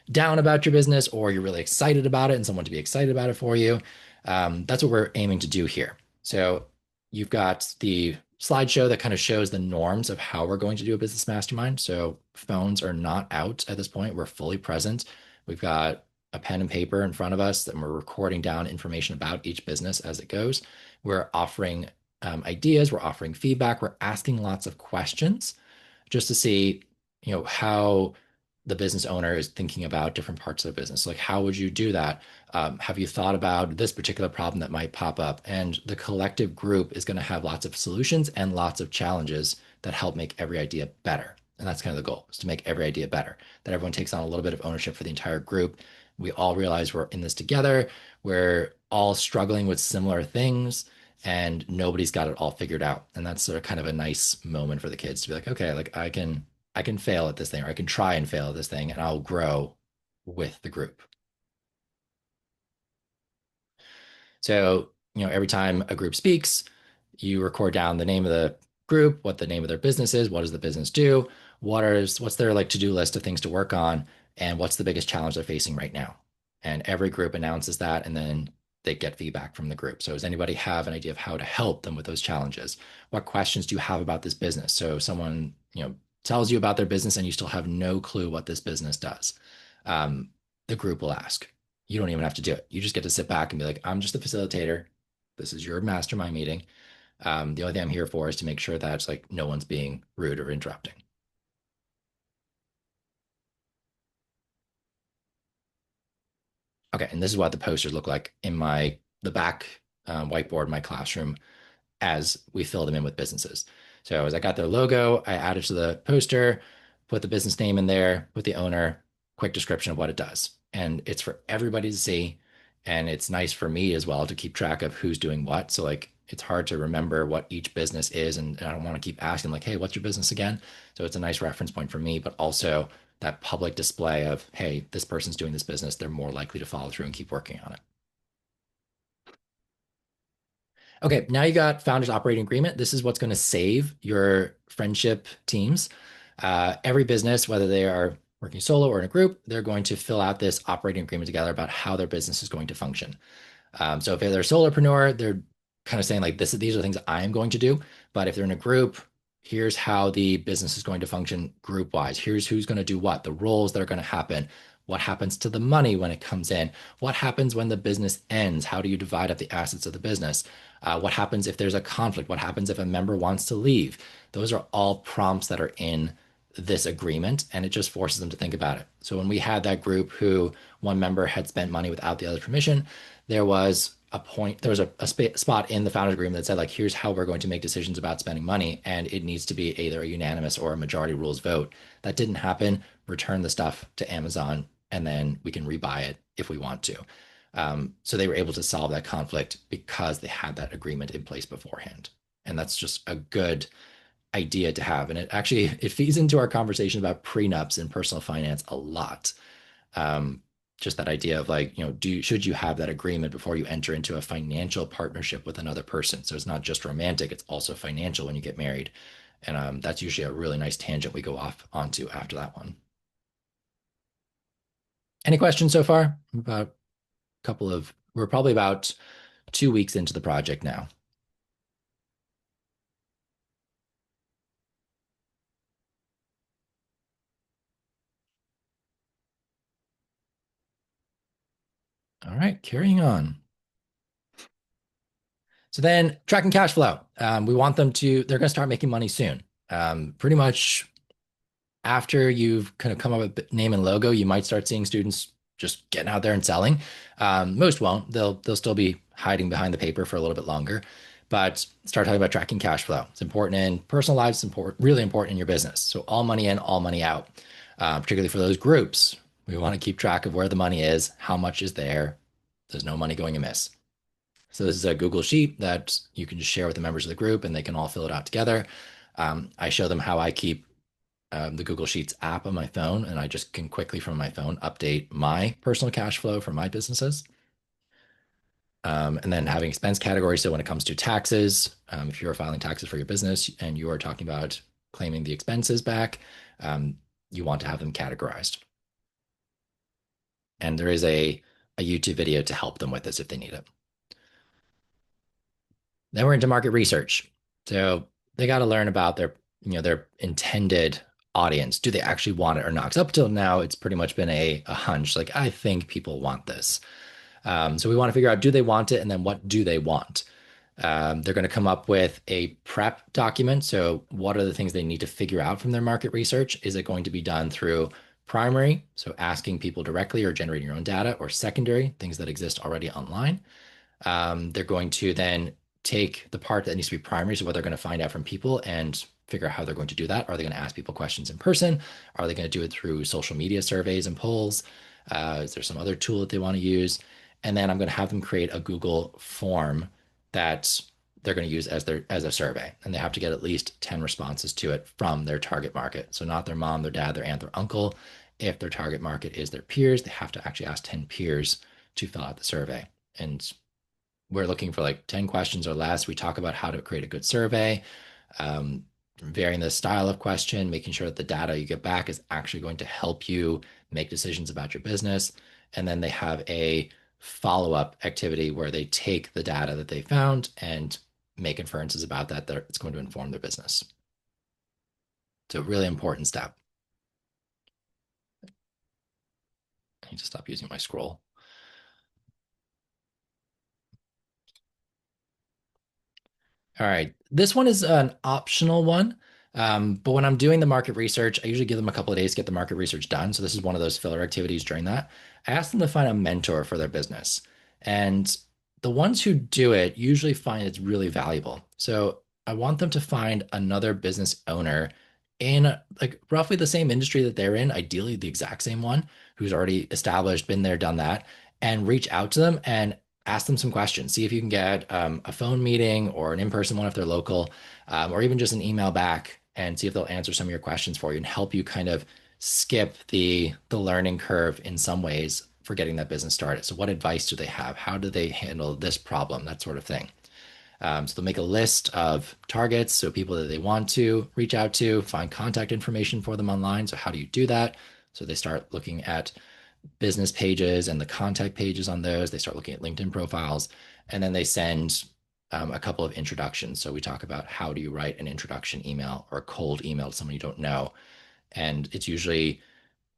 down about your business or you're really excited about it, and someone to be excited about it for you. That's what we're aiming to do here. So you've got the slideshow that kind of shows the norms of how we're going to do a business mastermind. So phones are not out at this point. We're fully present. We've got a pen and paper in front of us, and we're recording down information about each business as it goes. We're offering ideas, we're offering feedback, we're asking lots of questions just to see, how the business owner is thinking about different parts of the business. Like, how would you do that? Have you thought about this particular problem that might pop up? And the collective group is going to have lots of solutions and lots of challenges that help make every idea better. And that's kind of the goal, is to make every idea better, that everyone takes on a little bit of ownership for the entire group. We all realize we're in this together. We're all struggling with similar things and nobody's got it all figured out. And that's sort of kind of a nice moment for the kids to be like, okay, like I can fail at this thing, or I can try and fail at this thing, and I'll grow with the group. So, every time a group speaks, you record down the name of the group, what the name of their business is, what does the business do, what's their like to-do list of things to work on, and what's the biggest challenge they're facing right now. And every group announces that, and then they get feedback from the group. So does anybody have an idea of how to help them with those challenges? What questions do you have about this business? So someone, tells you about their business and you still have no clue what this business does. The group will ask. You don't even have to do it. You just get to sit back and be like, I'm just the facilitator. This is your mastermind meeting. The only thing I'm here for is to make sure that it's like no one's being rude or interrupting. Okay, and this is what the posters look like in the back whiteboard in my classroom as we fill them in with businesses. So as I got their logo, I added to the poster, put the business name in there, put the owner, quick description of what it does. And it's for everybody to see. And it's nice for me as well to keep track of who's doing what. So like it's hard to remember what each business is. And I don't want to keep asking like, hey, what's your business again? So it's a nice reference point for me, but also that public display of, hey, this person's doing this business. They're more likely to follow through and keep working on it. Okay, now you got founders operating agreement. This is what's going to save your friendship teams. Every business, whether they are working solo or in a group, they're going to fill out this operating agreement together about how their business is going to function. So if they're a solopreneur, they're kind of saying like these are things I am going to do. But if they're in a group, here's how the business is going to function group wise. Here's who's going to do what, the roles that are going to happen, what happens to the money when it comes in, what happens when the business ends, how do you divide up the assets of the business, what happens if there's a conflict, what happens if a member wants to leave. Those are all prompts that are in this agreement, and it just forces them to think about it. So when we had that group who one member had spent money without the other's permission, there was a spot in the founders agreement that said like, here's how we're going to make decisions about spending money, and it needs to be either a unanimous or a majority rules vote. That didn't happen. Return the stuff to Amazon, and then we can rebuy it if we want to. So they were able to solve that conflict because they had that agreement in place beforehand, and that's just a good idea to have. And it feeds into our conversation about prenups and personal finance a lot. Just that idea of like, should you have that agreement before you enter into a financial partnership with another person? So it's not just romantic, it's also financial when you get married. And that's usually a really nice tangent we go off onto after that one. Any questions so far? We're probably about 2 weeks into the project now. All right, carrying on. So then tracking cash flow. We want they're going to start making money soon. Pretty much after you've kind of come up with name and logo, you might start seeing students just getting out there and selling. Most won't. They'll still be hiding behind the paper for a little bit longer, but start talking about tracking cash flow. It's important in personal lives, really important in your business. So all money in, all money out, particularly for those groups. We want to keep track of where the money is, how much is there. There's no money going amiss. So this is a Google Sheet that you can just share with the members of the group, and they can all fill it out together. I show them how I keep the Google Sheets app on my phone, and I just can quickly from my phone update my personal cash flow for my businesses. And then having expense categories. So when it comes to taxes, if you're filing taxes for your business and you are talking about claiming the expenses back, you want to have them categorized. And there is a YouTube video to help them with this if they need it. Then we're into market research. So they got to learn about their intended audience. Do they actually want it or not? Because up till now, it's pretty much been a hunch. Like, I think people want this. So we want to figure out, do they want it? And then what do they want? They're going to come up with a prep document. So what are the things they need to figure out from their market research? Is it going to be done through primary, so asking people directly or generating your own data, or secondary, things that exist already online? They're going to then take the part that needs to be primary, so what they're going to find out from people, and figure out how they're going to do that. Are they going to ask people questions in person? Are they going to do it through social media surveys and polls? Is there some other tool that they want to use? And then I'm going to have them create a Google form that they're going to use as a survey. And they have to get at least 10 responses to it from their target market. So not their mom, their dad, their aunt, their uncle. If their target market is their peers, they have to actually ask 10 peers to fill out the survey. And we're looking for like 10 questions or less. We talk about how to create a good survey, varying the style of question, making sure that the data you get back is actually going to help you make decisions about your business. And then they have a follow-up activity where they take the data that they found and make inferences about that it's going to inform their business. It's a really important step. I need to stop using my scroll. All right, this one is an optional one. But when I'm doing the market research, I usually give them a couple of days to get the market research done. So this is one of those filler activities during that. I ask them to find a mentor for their business. And the ones who do it usually find it's really valuable. So I want them to find another business owner in like roughly the same industry that they're in, ideally the exact same one, who's already established, been there, done that, and reach out to them and ask them some questions. See if you can get a phone meeting or an in-person one if they're local, or even just an email back, and see if they'll answer some of your questions for you and help you kind of skip the learning curve in some ways for getting that business started. So what advice do they have? How do they handle this problem? That sort of thing. So they'll make a list of targets, so people that they want to reach out to, find contact information for them online. So how do you do that? So they start looking at business pages and the contact pages on those. They start looking at LinkedIn profiles, and then they send a couple of introductions. So we talk about how do you write an introduction email or a cold email to someone you don't know. And it's usually,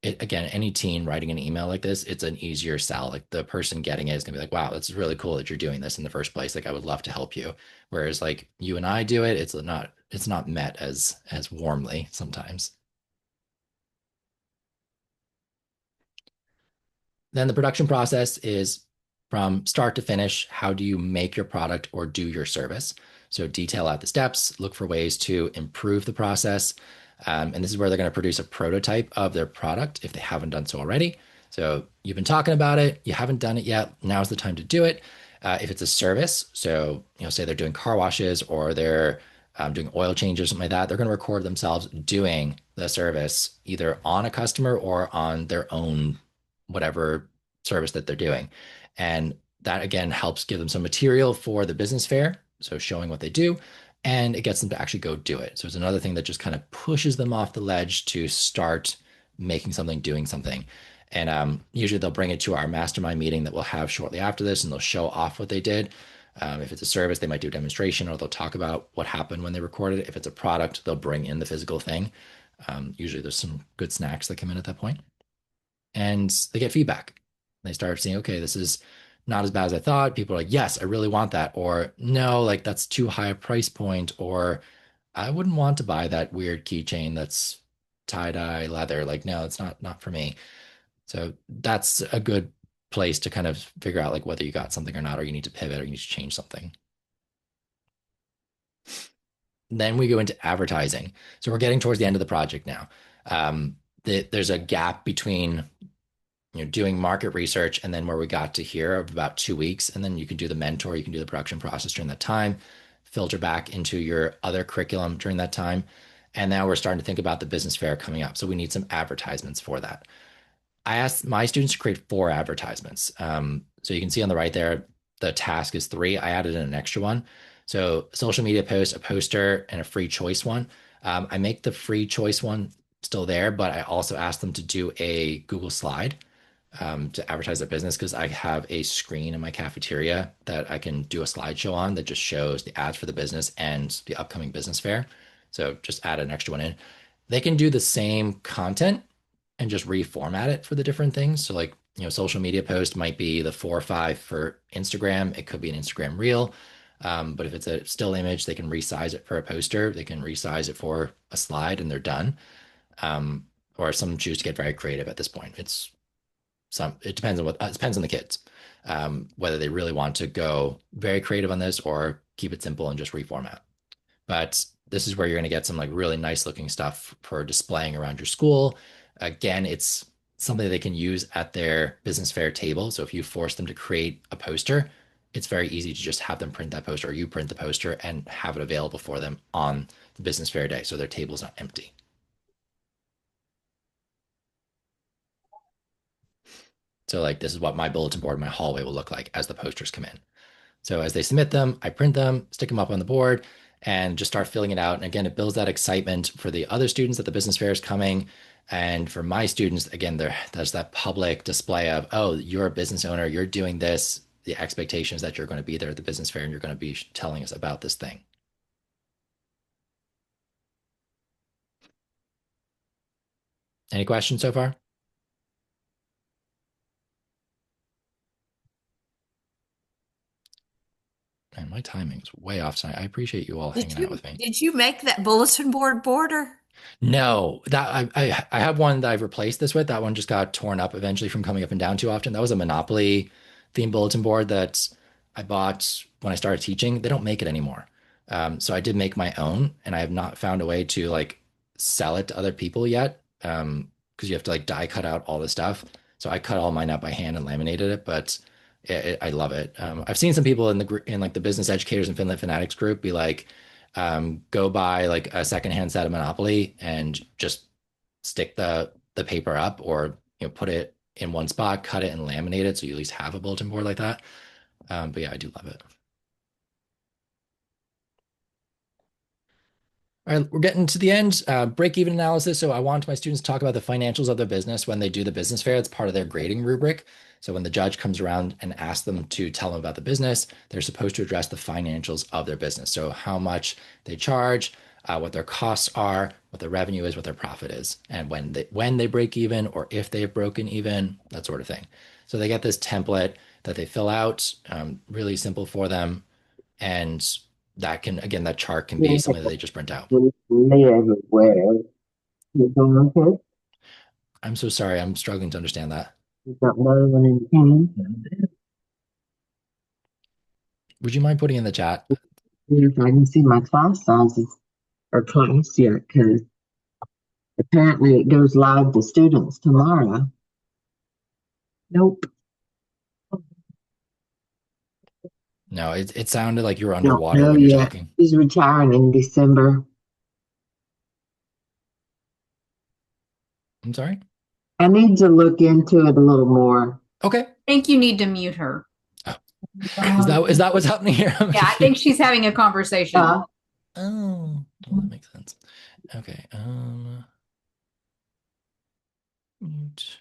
again, any teen writing an email like this, it's an easier sell. Like the person getting it is gonna be like, wow, that's really cool that you're doing this in the first place. Like I would love to help you. Whereas like you and I do it, it's not met as warmly sometimes. Then the production process is from start to finish. How do you make your product or do your service? So detail out the steps, look for ways to improve the process. And this is where they're going to produce a prototype of their product if they haven't done so already. So you've been talking about it, you haven't done it yet. Now's the time to do it. If it's a service, so say they're doing car washes or they're doing oil changes or something like that, they're going to record themselves doing the service either on a customer or on their own whatever service that they're doing. And that again helps give them some material for the business fair. So showing what they do, and it gets them to actually go do it. So it's another thing that just kind of pushes them off the ledge to start making something, doing something. And usually they'll bring it to our mastermind meeting that we'll have shortly after this, and they'll show off what they did. If it's a service, they might do a demonstration or they'll talk about what happened when they recorded it. If it's a product, they'll bring in the physical thing. Usually there's some good snacks that come in at that point, and they get feedback. They start seeing, okay, this is not as bad as I thought. People are like, yes, I really want that. Or no, like that's too high a price point. Or I wouldn't want to buy that weird keychain that's tie-dye leather. Like, no, it's not for me. So that's a good place to kind of figure out like whether you got something or not, or you need to pivot or you need to change something. Then we go into advertising. So we're getting towards the end of the project now. There's a gap between doing market research and then where we got to here of about 2 weeks. And then you can do the mentor, you can do the production process during that time, filter back into your other curriculum during that time. And now we're starting to think about the business fair coming up. So we need some advertisements for that. I asked my students to create 4 advertisements. So you can see on the right there, the task is 3. I added in an extra one. So social media post, a poster, and a free choice one. I make the free choice one still there, but I also asked them to do a Google slide to advertise their business because I have a screen in my cafeteria that I can do a slideshow on that just shows the ads for the business and the upcoming business fair. So just add an extra one in. They can do the same content and just reformat it for the different things. So like, social media post might be the 4 or 5 for Instagram. It could be an Instagram reel. But if it's a still image, they can resize it for a poster. They can resize it for a slide and they're done. Or some choose to get very creative at this point. It depends on it depends on the kids, whether they really want to go very creative on this or keep it simple and just reformat. But this is where you're going to get some like really nice looking stuff for displaying around your school. Again, it's something they can use at their business fair table. So if you force them to create a poster, it's very easy to just have them print that poster or you print the poster and have it available for them on the business fair day. So their table is not empty. So like this is what my bulletin board, my hallway will look like as the posters come in. So as they submit them, I print them, stick them up on the board, and just start filling it out. And again, it builds that excitement for the other students that the business fair is coming. And for my students, again, there's that public display of, oh, you're a business owner, you're doing this. The expectation is that you're going to be there at the business fair and you're going to be telling us about this thing. Any questions so far? And my timing is way off tonight. I appreciate you all hanging out with me. Did you make that bulletin board border? No, that I have one that I've replaced this with. That one just got torn up eventually from coming up and down too often. That was a Monopoly themed bulletin board that I bought when I started teaching. They don't make it anymore. So I did make my own, and I have not found a way to like sell it to other people yet. Because you have to like die cut out all the stuff. So I cut all mine out by hand and laminated it, but I love it. I've seen some people in like the business educators and Finland Fanatics group be like, go buy like a secondhand set of Monopoly and just stick the paper up, or put it in one spot, cut it and laminate it so you at least have a bulletin board like that. But yeah, I do love it. All right, we're getting to the end. Break-even analysis. So I want my students to talk about the financials of their business when they do the business fair. It's part of their grading rubric. So when the judge comes around and asks them to tell them about the business, they're supposed to address the financials of their business. So how much they charge, what their costs are, what their revenue is, what their profit is, and when they break even or if they have broken even, that sort of thing. So they get this template that they fill out, really simple for them, and that can, again, that chart can be something that they just print out. Everywhere. You doing okay? I'm so sorry. I'm struggling to understand that. You got another one in the Would you mind putting in the chat? if I can see my class sizes or class yet, because apparently it goes live to students tomorrow. Nope. No, it sounded like you were Don't underwater know when you're yet. talking. He's retiring in December. I'm sorry. I need to look into it a little more. Okay. I think you need to mute her. Is that what's happening here? Yeah, I think she's having a conversation. Oh, well, that makes sense. Okay. Mute.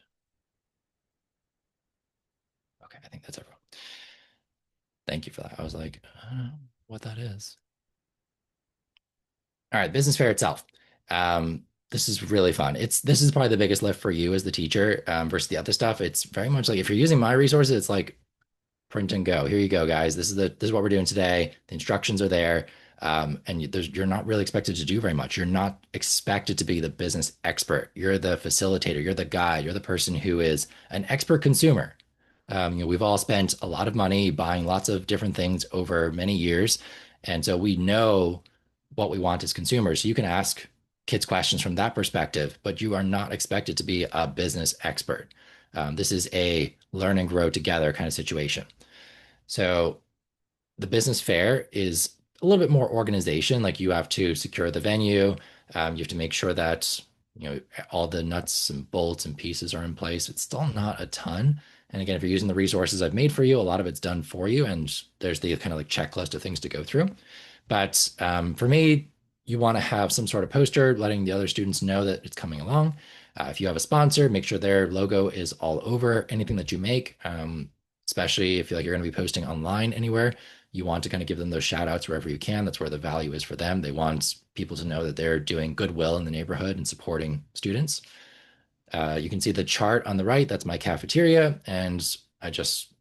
Okay, I think that's everyone. Thank you for that. I was like, I don't know what that is. All right, business fair itself. This is really fun. This is probably the biggest lift for you as the teacher, versus the other stuff. It's very much like if you're using my resources, it's like print and go. Here you go, guys. This is what we're doing today. The instructions are there. And you're not really expected to do very much. You're not expected to be the business expert. You're the facilitator. You're the guide. You're the person who is an expert consumer. We've all spent a lot of money buying lots of different things over many years. And so we know what we want as consumers. So you can ask kids questions from that perspective, but you are not expected to be a business expert. This is a learn and grow together kind of situation. So the business fair is a little bit more organization. Like you have to secure the venue. You have to make sure that all the nuts and bolts and pieces are in place. It's still not a ton. And again, if you're using the resources I've made for you, a lot of it's done for you. And there's the kind of like checklist of things to go through. But for me, you want to have some sort of poster letting the other students know that it's coming along. If you have a sponsor, make sure their logo is all over anything that you make, especially if you feel like you're going to be posting online anywhere. You want to kind of give them those shout outs wherever you can. That's where the value is for them. They want people to know that they're doing goodwill in the neighborhood and supporting students. You can see the chart on the right. That's my cafeteria. And I just,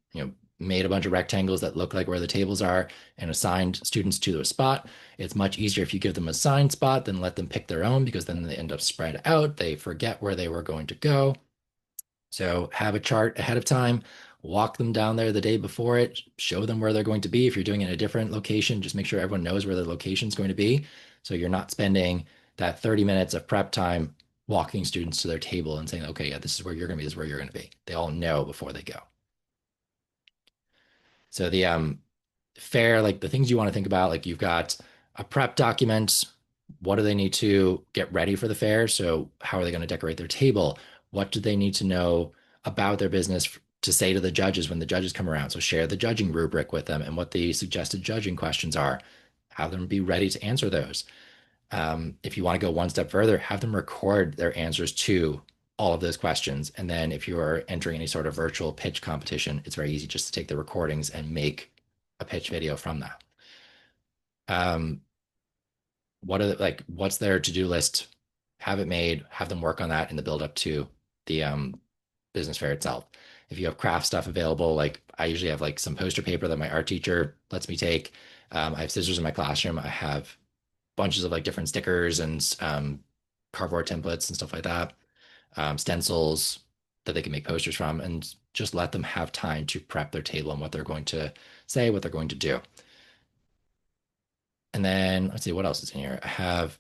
made a bunch of rectangles that look like where the tables are and assigned students to a spot. It's much easier if you give them a assigned spot than let them pick their own, because then they end up spread out. They forget where they were going to go. So have a chart ahead of time, walk them down there the day before it, show them where they're going to be. If you're doing it in a different location, just make sure everyone knows where the location is going to be. So you're not spending that 30 minutes of prep time walking students to their table and saying, okay, yeah, this is where you're going to be, this is where you're going to be. They all know before they go. So the fair, like the things you want to think about, like you've got a prep document. What do they need to get ready for the fair? So how are they going to decorate their table? What do they need to know about their business to say to the judges when the judges come around? So share the judging rubric with them and what the suggested judging questions are. Have them be ready to answer those. If you want to go one step further, have them record their answers to all of those questions. And then if you are entering any sort of virtual pitch competition, it's very easy just to take the recordings and make a pitch video from that. What's their to-do list? Have it made, have them work on that in the build up to the business fair itself. If you have craft stuff available, like I usually have like some poster paper that my art teacher lets me take. I have scissors in my classroom. I have bunches of like different stickers and cardboard templates and stuff like that. Stencils that they can make posters from, and just let them have time to prep their table and what they're going to say, what they're going to do. And then let's see what else is in here. I have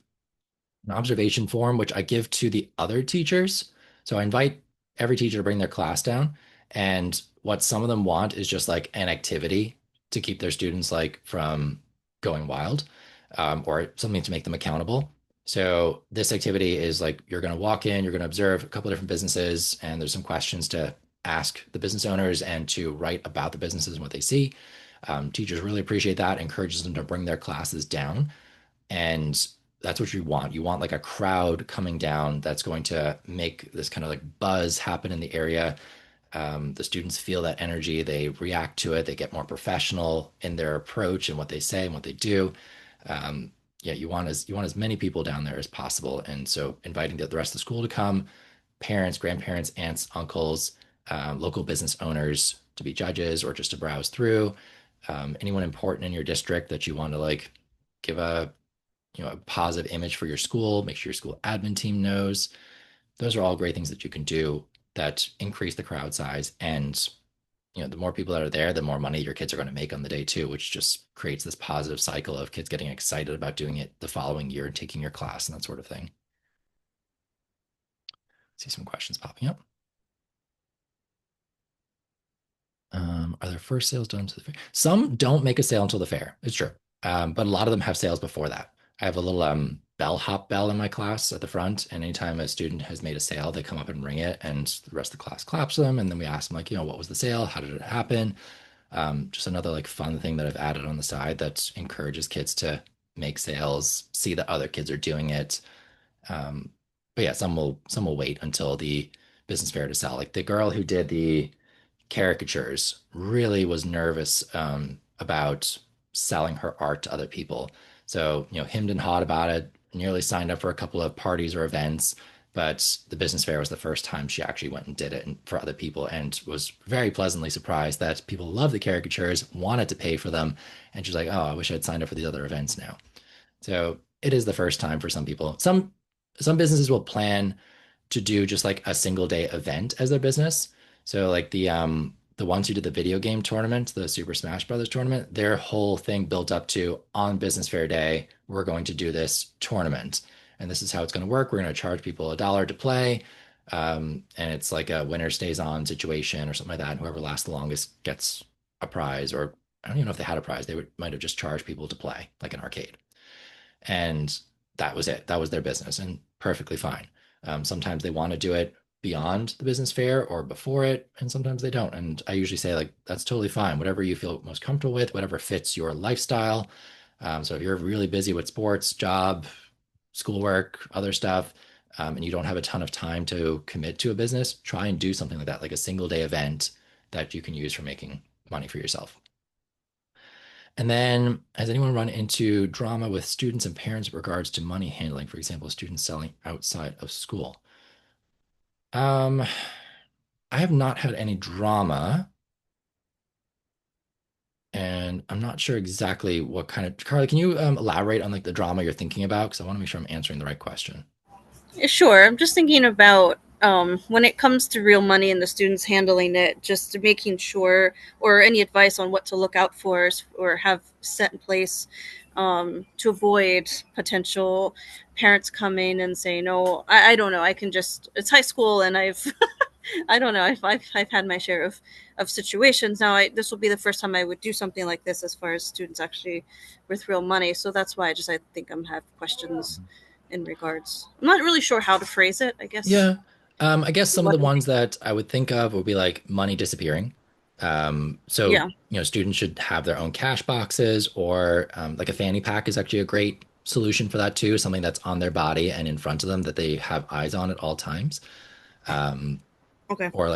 an observation form, which I give to the other teachers. So I invite every teacher to bring their class down. And what some of them want is just like an activity to keep their students like from going wild, or something to make them accountable. So this activity is like, you're going to walk in, you're going to observe a couple of different businesses, and there's some questions to ask the business owners and to write about the businesses and what they see. Teachers really appreciate that, encourages them to bring their classes down. And that's what you want. You want like a crowd coming down that's going to make this kind of like buzz happen in the area. The students feel that energy, they react to it, they get more professional in their approach and what they say and what they do. Um, yeah, you want as many people down there as possible, and so inviting the rest of the school to come, parents, grandparents, aunts, uncles, local business owners to be judges or just to browse through. Anyone important in your district that you want to like give a a positive image for your school. Make sure your school admin team knows. Those are all great things that you can do that increase the crowd size. And the more people that are there, the more money your kids are going to make on the day too, which just creates this positive cycle of kids getting excited about doing it the following year and taking your class and that sort of thing. See some questions popping up. Are there first sales done to the fair? Some don't make a sale until the fair. It's true. But a lot of them have sales before that. I have a little bellhop bell in my class at the front, and anytime a student has made a sale, they come up and ring it, and the rest of the class claps them, and then we ask them like, what was the sale? How did it happen? Just another like fun thing that I've added on the side that encourages kids to make sales, see that other kids are doing it. But yeah, some will wait until the business fair to sell. Like the girl who did the caricatures really was nervous about selling her art to other people. So, hemmed and hawed about it, nearly signed up for a couple of parties or events, but the business fair was the first time she actually went and did it for other people and was very pleasantly surprised that people loved the caricatures, wanted to pay for them, and she's like, "Oh, I wish I'd signed up for these other events now." So, it is the first time for some people. Some businesses will plan to do just like a single day event as their business. So like the ones who did the video game tournament, the Super Smash Brothers tournament, their whole thing built up to on business fair day, we're going to do this tournament. And this is how it's going to work. We're going to charge people $1 to play. And it's like a winner stays on situation or something like that. And whoever lasts the longest gets a prize, or I don't even know if they had a prize. Might have just charged people to play like an arcade. And that was it. That was their business, and perfectly fine. Sometimes they want to do it beyond the business fair or before it, and sometimes they don't. And I usually say, like, that's totally fine. Whatever you feel most comfortable with, whatever fits your lifestyle. So if you're really busy with sports, job, schoolwork, other stuff, and you don't have a ton of time to commit to a business, try and do something like that, like a single day event that you can use for making money for yourself. And then, has anyone run into drama with students and parents in regards to money handling? For example, students selling outside of school. I have not had any drama, and I'm not sure exactly what kind of. Carly, can you elaborate on like the drama you're thinking about? Because I want to make sure I'm answering the right question. Sure. I'm just thinking about when it comes to real money and the students handling it, just making sure, or any advice on what to look out for or have set in place to avoid potential parents coming and saying, "Oh, I don't know. I can just." It's high school, and I've I don't know. I've had my share of situations. Now, this will be the first time I would do something like this as far as students actually with real money. So that's why I think I'm have questions in regards. I'm not really sure how to phrase it, I guess. Yeah. I guess some of the ones that I would think of would be like money disappearing. So, Yeah. Students should have their own cash boxes, or like a fanny pack is actually a great solution for that too. Something that's on their body and in front of them that they have eyes on at all times. Um, Okay. or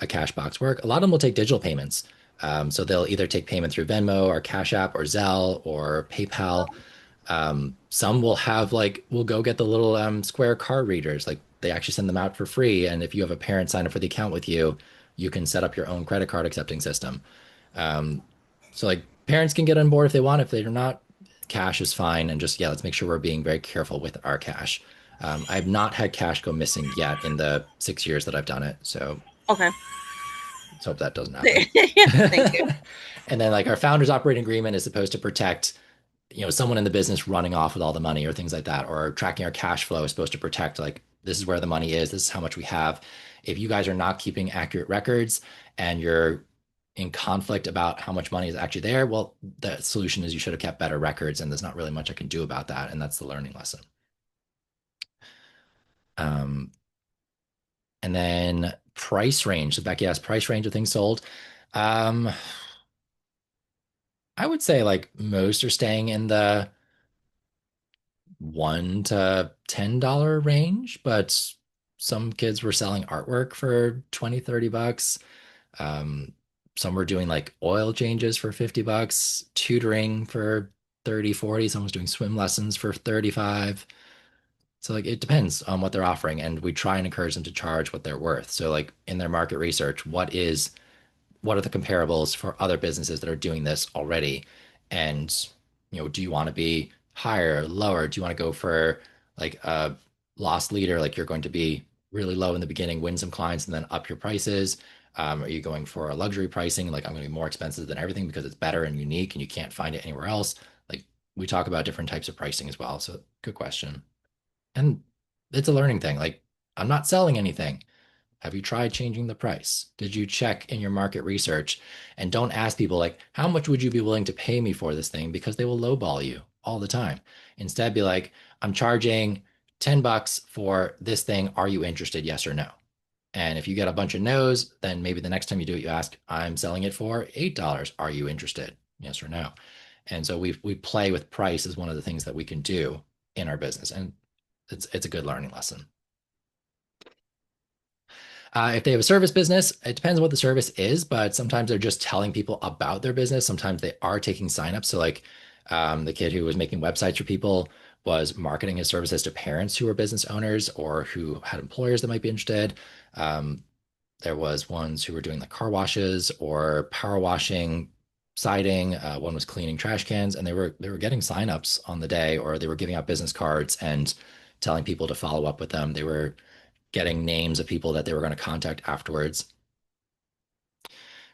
a cash box work. A lot of them will take digital payments. So they'll either take payment through Venmo or Cash App or Zelle or PayPal. Some will have like we'll go get the little Square card readers. Like they actually send them out for free. And if you have a parent sign up for the account with you, you can set up your own credit card accepting system. Um, so like parents can get on board if they want. If they're not, cash is fine. And just let's make sure we're being very careful with our cash. I've not had cash go missing yet in the 6 years that I've done it. So Okay. let's hope that doesn't happen. Thank you. And then like our founders operating agreement is supposed to protect someone in the business running off with all the money or things like that, or tracking our cash flow is supposed to protect like this is where the money is, this is how much we have. If you guys are not keeping accurate records and you're in conflict about how much money is actually there, well, the solution is you should have kept better records, and there's not really much I can do about that, and that's the learning lesson. And then price range. So Becky asked price range of things sold. I would say like most are staying in the $1 to $10 range, but some kids were selling artwork for 20, $30. Um, some were doing like oil changes for $50, tutoring for 30, 40. Someone was doing swim lessons for 35. So like it depends on what they're offering, and we try and encourage them to charge what they're worth. So like in their market research, what are the comparables for other businesses that are doing this already? And do you want to be higher, lower? Do you want to go for like a loss leader, like you're going to be really low in the beginning, win some clients, and then up your prices? Are you going for a luxury pricing, like I'm going to be more expensive than everything because it's better and unique and you can't find it anywhere else? Like we talk about different types of pricing as well. So good question. And it's a learning thing. Like I'm not selling anything. Have you tried changing the price? Did you check in your market research? And don't ask people like, how much would you be willing to pay me for this thing? Because they will lowball you all the time. Instead, be like, I'm charging $10 for this thing. Are you interested? Yes or no? And if you get a bunch of no's, then maybe the next time you do it, you ask, I'm selling it for $8. Are you interested? Yes or no? And so we play with price as one of the things that we can do in our business. And it's a good learning lesson. If they have a service business, it depends on what the service is, but sometimes they're just telling people about their business. Sometimes they are taking signups. So, like the kid who was making websites for people was marketing his services to parents who were business owners or who had employers that might be interested. Um, there was ones who were doing like car washes or power washing, siding. One was cleaning trash cans, and they were getting signups on the day, or they were giving out business cards and telling people to follow up with them. They were getting names of people that they were going to contact afterwards.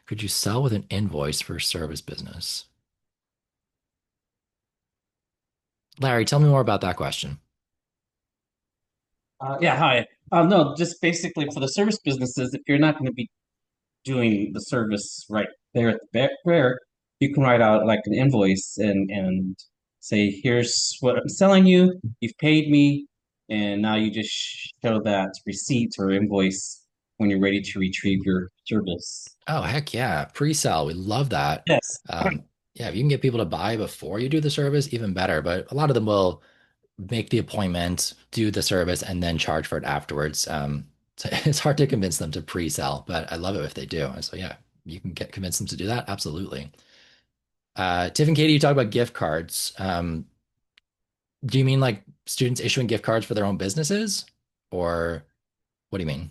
Could you sell with an invoice for a service business? Larry, tell me more about that question. Yeah, hi. No, just basically for the service businesses, if you're not going to be doing the service right there at the fair, you can write out like an invoice and say, here's what I'm selling you, you've paid me, and now you just show that receipt or invoice when you're ready to retrieve your service. Oh, heck yeah. Pre-sell. We love that. Yes. Yeah, if you can get people to buy before you do the service, even better. But a lot of them will make the appointment, do the service, and then charge for it afterwards. So it's hard to convince them to pre-sell, but I love it if they do. So yeah, you can convince them to do that. Absolutely. Tiff and Katie, you talk about gift cards. Do you mean like students issuing gift cards for their own businesses? Or what do you mean?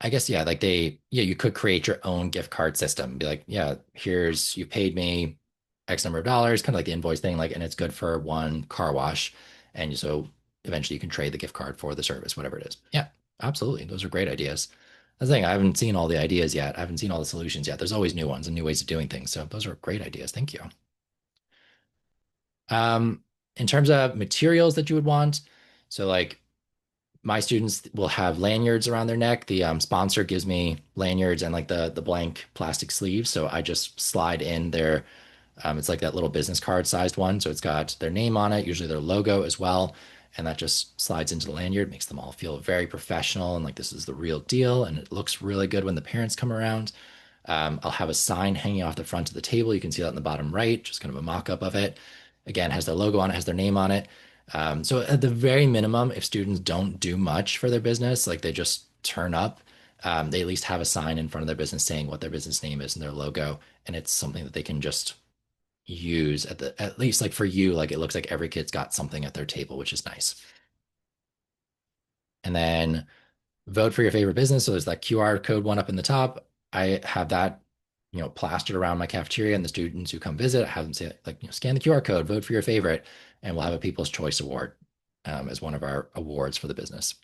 I guess, yeah, like you could create your own gift card system. Be like, yeah, you paid me X number of dollars, kind of like the invoice thing, like, and it's good for one car wash. And so eventually you can trade the gift card for the service, whatever it is. Yeah, absolutely. Those are great ideas. That's the thing. I haven't seen all the ideas yet. I haven't seen all the solutions yet. There's always new ones and new ways of doing things. So those are great ideas. Thank you. Um, in terms of materials that you would want, so like my students will have lanyards around their neck. The sponsor gives me lanyards and like the blank plastic sleeves. So I just slide in their, it's like that little business card sized one. So it's got their name on it, usually their logo as well. And that just slides into the lanyard, makes them all feel very professional and like this is the real deal. And it looks really good when the parents come around. I'll have a sign hanging off the front of the table. You can see that in the bottom right, just kind of a mock up of it. Again, has their logo on it, has their name on it. So at the very minimum, if students don't do much for their business, like they just turn up, they at least have a sign in front of their business saying what their business name is and their logo, and it's something that they can just use at least like for you, like it looks like every kid's got something at their table, which is nice. And then vote for your favorite business. So there's that QR code one up in the top. I have that, plastered around my cafeteria, and the students who come visit, I have them say like, scan the QR code, vote for your favorite, and we'll have a People's Choice Award as one of our awards for the business.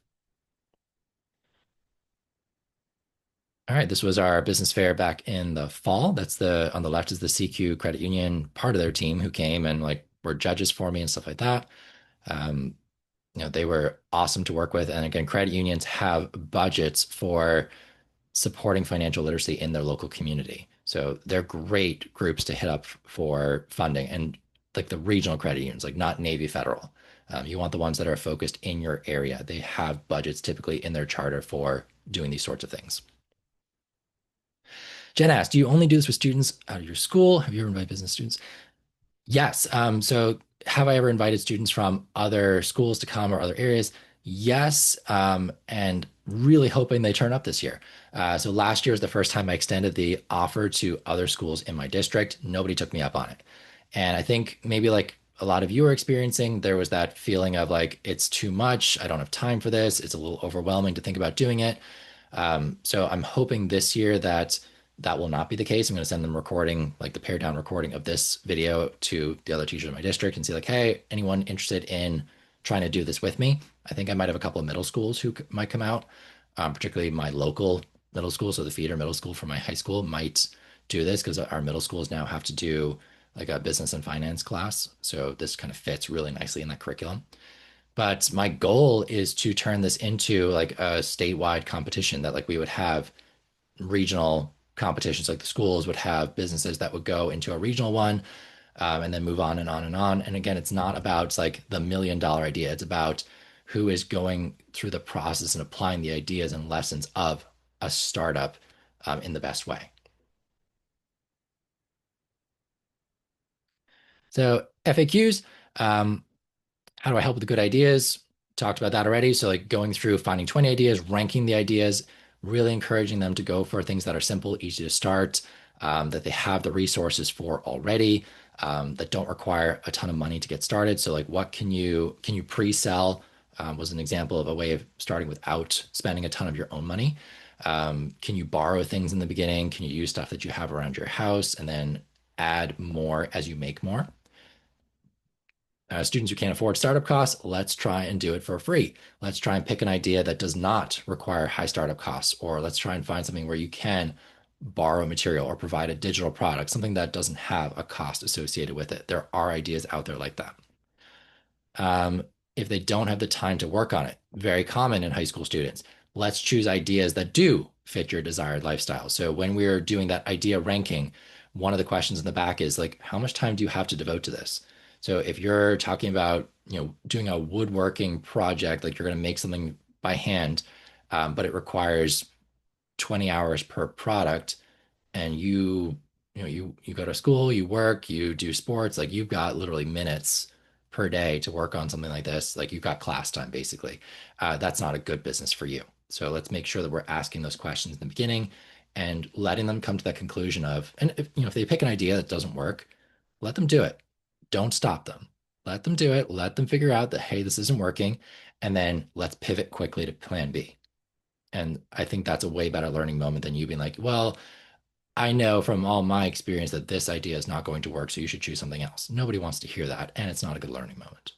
All right, this was our business fair back in the fall. That's on the left is the CQ Credit Union part of their team who came and like were judges for me and stuff like that. They were awesome to work with. And again, credit unions have budgets for supporting financial literacy in their local community. So they're great groups to hit up for funding, and like the regional credit unions, like not Navy Federal. You want the ones that are focused in your area. They have budgets typically in their charter for doing these sorts of things. Jen asked, do you only do this with students out of your school? Have you ever invited business students? Yes. So have I ever invited students from other schools to come or other areas? Yes. And really hoping they turn up this year. So last year was the first time I extended the offer to other schools in my district. Nobody took me up on it. And I think maybe like a lot of you are experiencing, there was that feeling of like, it's too much. I don't have time for this. It's a little overwhelming to think about doing it. So I'm hoping this year that that will not be the case. I'm going to send them recording, like the pared down recording of this video to the other teachers in my district and see like, hey, anyone interested in trying to do this with me? I think I might have a couple of middle schools who might come out, particularly my local middle school. So the feeder middle school for my high school might do this because our middle schools now have to do like a business and finance class. So this kind of fits really nicely in that curriculum. But my goal is to turn this into like a statewide competition that like we would have regional competitions, like the schools would have businesses that would go into a regional one, and then move on and on and on. And again, it's not about like the $1 million idea. It's about who is going through the process and applying the ideas and lessons of a startup in the best way. So FAQs, how do I help with the good ideas? Talked about that already. So like going through finding 20 ideas, ranking the ideas, really encouraging them to go for things that are simple, easy to start, that they have the resources for already, that don't require a ton of money to get started. So like what can you pre-sell, was an example of a way of starting without spending a ton of your own money. Can you borrow things in the beginning? Can you use stuff that you have around your house and then add more as you make more? Students who can't afford startup costs, let's try and do it for free. Let's try and pick an idea that does not require high startup costs, or let's try and find something where you can borrow material or provide a digital product, something that doesn't have a cost associated with it. There are ideas out there like that. If they don't have the time to work on it, very common in high school students, let's choose ideas that do fit your desired lifestyle. So when we're doing that idea ranking, one of the questions in the back is like, how much time do you have to devote to this? So if you're talking about, doing a woodworking project, like you're going to make something by hand, but it requires 20 hours per product, and you go to school, you work, you do sports, like you've got literally minutes per day to work on something like this. Like you've got class time basically. That's not a good business for you. So let's make sure that we're asking those questions in the beginning and letting them come to that conclusion of, and if they pick an idea that doesn't work, let them do it. Don't stop them. Let them do it. Let them figure out that, hey, this isn't working. And then let's pivot quickly to plan B. And I think that's a way better learning moment than you being like, well, I know from all my experience that this idea is not going to work, so you should choose something else. Nobody wants to hear that, and it's not a good learning moment.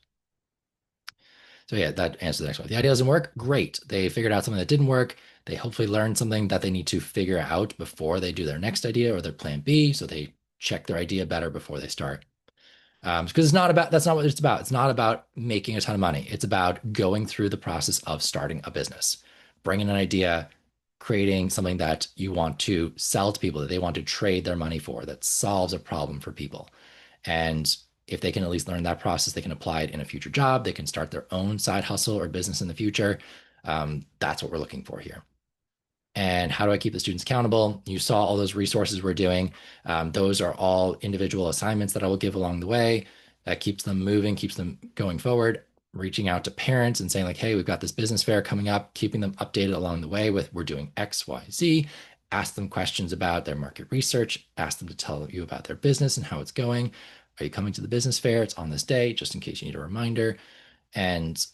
So yeah, that answers the next one. If the idea doesn't work, great. They figured out something that didn't work. They hopefully learned something that they need to figure out before they do their next idea or their plan B, so they check their idea better before they start. Because that's not what it's about. It's not about making a ton of money. It's about going through the process of starting a business, bringing an idea, creating something that you want to sell to people, that they want to trade their money for, that solves a problem for people. And if they can at least learn that process, they can apply it in a future job. They can start their own side hustle or business in the future. That's what we're looking for here. And how do I keep the students accountable? You saw all those resources we're doing. Those are all individual assignments that I will give along the way. That keeps them moving, keeps them going forward. Reaching out to parents and saying like, hey, we've got this business fair coming up, keeping them updated along the way with we're doing X, Y, Z. Ask them questions about their market research. Ask them to tell you about their business and how it's going. Are you coming to the business fair? It's on this day, just in case you need a reminder. And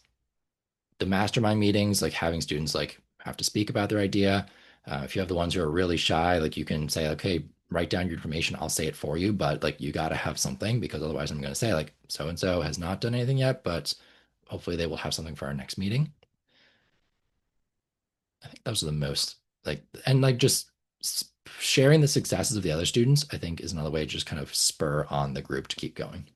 the mastermind meetings, like having students like have to speak about their idea. If you have the ones who are really shy, like you can say, okay, write down your information. I'll say it for you, but like you got to have something, because otherwise I'm going to say like so-and-so has not done anything yet, but hopefully they will have something for our next meeting. I think those are the most just sharing the successes of the other students, I think is another way to just kind of spur on the group to keep going.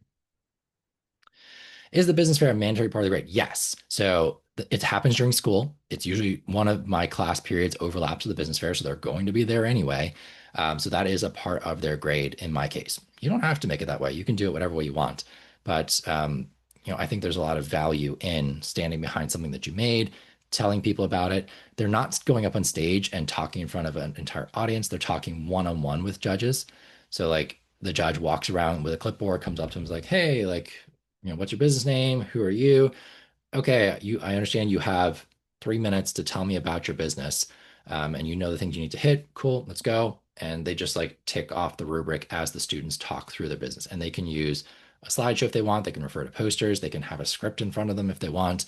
Is the business fair a mandatory part of the grade? Yes. So it happens during school. It's usually one of my class periods overlaps with the business fair, so they're going to be there anyway. So that is a part of their grade in my case. You don't have to make it that way. You can do it whatever way you want. But I think there's a lot of value in standing behind something that you made, telling people about it. They're not going up on stage and talking in front of an entire audience. They're talking one-on-one with judges. So like the judge walks around with a clipboard, comes up to him, is like, hey, like, what's your business name? Who are you? Okay, I understand you have 3 minutes to tell me about your business. And you know the things you need to hit. Cool, let's go. And they just like tick off the rubric as the students talk through their business. And they can use a slideshow if they want. They can refer to posters. They can have a script in front of them if they want.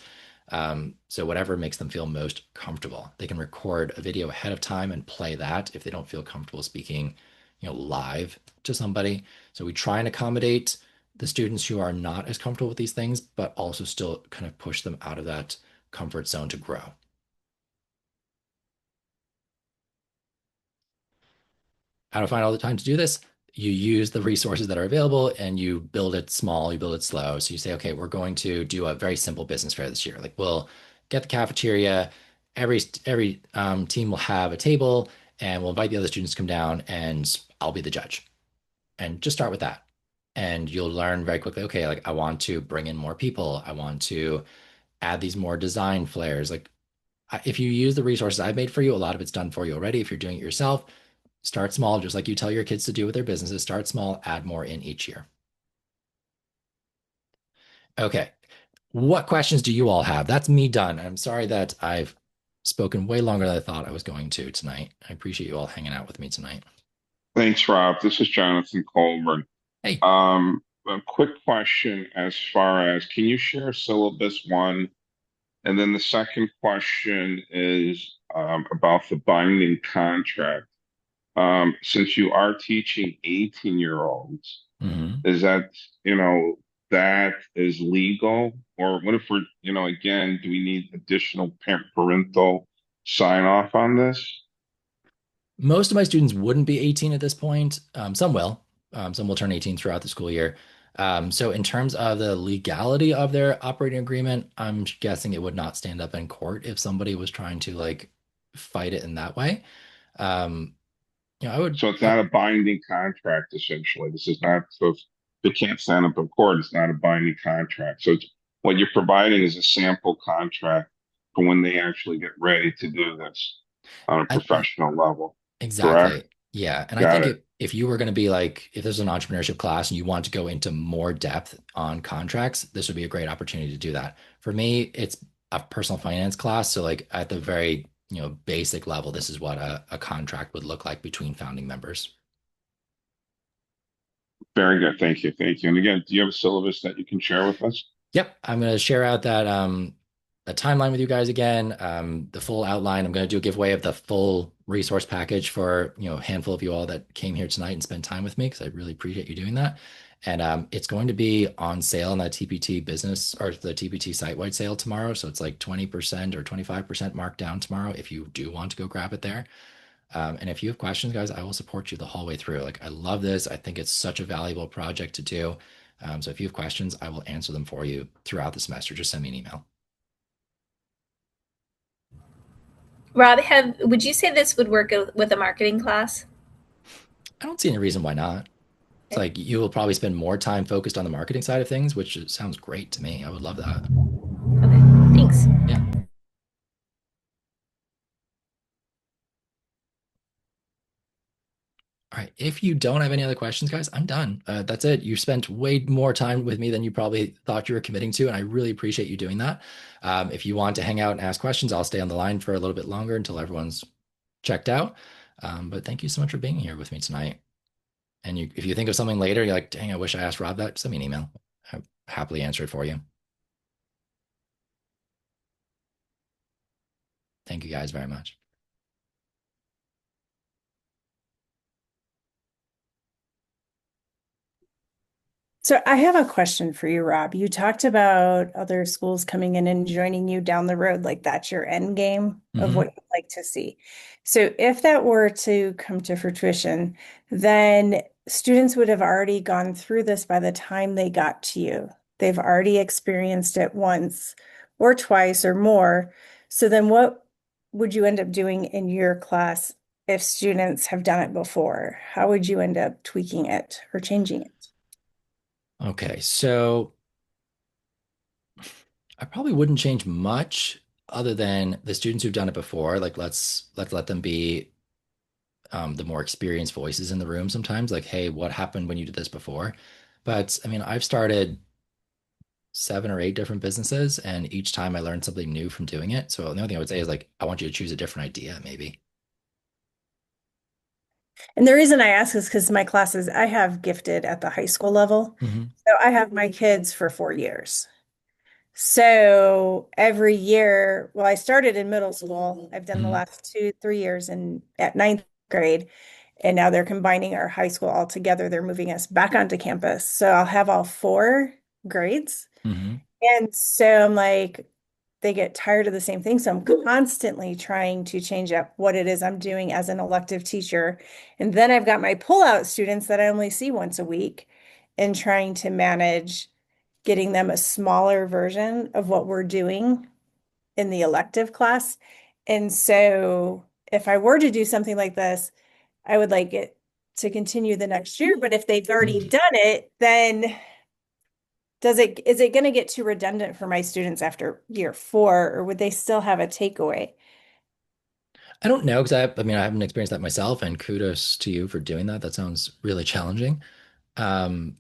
So whatever makes them feel most comfortable. They can record a video ahead of time and play that if they don't feel comfortable speaking, live to somebody. So we try and accommodate the students who are not as comfortable with these things, but also still kind of push them out of that comfort zone to grow. How to find all the time to do this? You use the resources that are available and you build it small, you build it slow. So you say, okay, we're going to do a very simple business fair this year. Like we'll get the cafeteria, every team will have a table, and we'll invite the other students to come down and I'll be the judge. And just start with that. And you'll learn very quickly, okay, like I want to bring in more people. I want to add these more design flares. Like if you use the resources I've made for you, a lot of it's done for you already. If you're doing it yourself, start small, just like you tell your kids to do with their businesses. Start small, add more in each year. Okay. What questions do you all have? That's me done. I'm sorry that I've spoken way longer than I thought I was going to tonight. I appreciate you all hanging out with me tonight. Thanks, Rob. This is Jonathan Colburn. Hey. A quick question as far as can you share syllabus one? And then the second question is about the binding contract. Since you are teaching 18-year-olds, is that, that is legal? Or what if we're, again, do we need additional parental sign off on this? Most of my students wouldn't be 18 at this point. Some will. Some will turn 18 throughout the school year. So in terms of the legality of their operating agreement, I'm guessing it would not stand up in court if somebody was trying to like fight it in that way. I would. So it's not a binding contract, essentially. This is not, so if they can't stand up in court, it's not a binding contract. So it's, what you're providing is a sample contract for when they actually get ready to do this on a professional level. Exactly. Correct? Yeah. And Got I think it. if you were going to be like, if there's an entrepreneurship class and you want to go into more depth on contracts, this would be a great opportunity to do that. For me, it's a personal finance class. So like at the very, basic level, this is what a contract would look like between founding members. Very good. Thank you. Thank you. And again, do you have a syllabus that you can share with us? Yep. I'm going to share out that a timeline with you guys again, the full outline. I'm going to do a giveaway of the full resource package for, a handful of you all that came here tonight and spent time with me, because I really appreciate you doing that. And it's going to be on sale on that TPT business or the TPT site-wide sale tomorrow. So it's like 20% or 25% marked down tomorrow if you do want to go grab it there. And if you have questions, guys, I will support you the whole way through. Like I love this. I think it's such a valuable project to do. So if you have questions, I will answer them for you throughout the semester. Just send me an email. Rob, would you say this would work with a marketing class? I don't see any reason why not. It's like you will probably spend more time focused on the marketing side of things, which sounds great to me. I would love that. Okay, thanks. Yeah. All right. If you don't have any other questions, guys, I'm done. That's it. You spent way more time with me than you probably thought you were committing to, and I really appreciate you doing that. If you want to hang out and ask questions, I'll stay on the line for a little bit longer until everyone's checked out. But thank you so much for being here with me tonight. And if you think of something later, you're like, dang, I wish I asked Rob that, send me an email. I'll happily answer it for you. Thank you guys very much. So I have a question for you, Rob. You talked about other schools coming in and joining you down the road, like that's your end game of what you'd like to see. So if that were to come to fruition, then students would have already gone through this by the time they got to you. They've already experienced it once or twice or more. So then what would you end up doing in your class if students have done it before? How would you end up tweaking it or changing it? Okay, so I probably wouldn't change much. other than the students who've done it before, like let's let them be the more experienced voices in the room sometimes, like, hey, what happened when you did this before? But I mean, I've started 7 or 8 different businesses, and each time I learned something new from doing it. So the only thing I would say is like, I want you to choose a different idea, maybe. And the reason I ask is because my classes, I have gifted at the high school level. Mm-hmm. So I have my kids for 4 years. So every year, well, I started in middle school. I've done the Mm-hmm. last 2, 3 years in at ninth grade. And now they're combining our high school all together. They're moving us back onto campus. So I'll have all 4 grades. Mm-hmm. And so I'm like, they get tired of the same thing. So I'm constantly trying to change up what it is I'm doing as an elective teacher. And then I've got my pull-out students that I only see once a week and trying to manage getting them a smaller version of what we're doing in the elective class. And so if I were to do something like this, I would like it to continue the next year. But if they've already done it, then is it going to get too redundant for my students after year 4, or would they still have a takeaway? I don't know because I mean, I haven't experienced that myself, and kudos to you for doing that. That sounds really challenging. Um,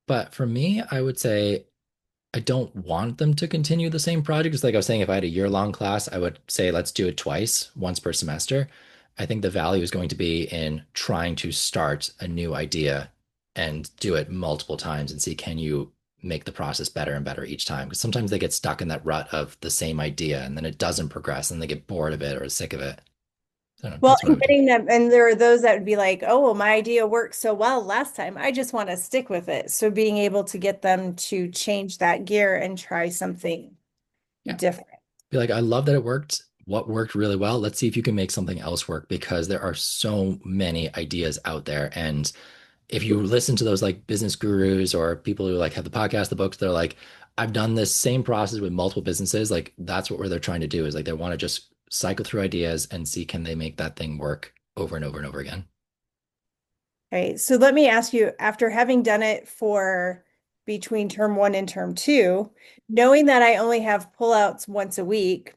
but for me, I would say I don't want them to continue the same project. It's like I was saying, if I had a year-long class, I would say let's do it twice, once per semester. I think the value is going to be in trying to start a new idea and do it multiple times and see can you make the process better and better each time. Because sometimes they get stuck in that rut of the same idea and then it doesn't progress and they get bored of it or sick of it. I don't know. Well, That's what I and would do. getting them, and there are those that would be like, oh, well, my idea worked so well last time. I just want to stick with it. So being able to get them to change that gear and try something Yeah. different. Be like, I love that it worked. What worked really well? Let's see if you can make something else work because there are so many ideas out there. And if you listen to those like business gurus or people who like have the podcast, the books, they're like, I've done this same process with multiple businesses. Like that's what they're trying to do is like they want to just cycle through ideas and see can they make that thing work over and over and over again. Okay, so let me ask you, after having done it for between term 1 and term 2, knowing that I only have pullouts once a week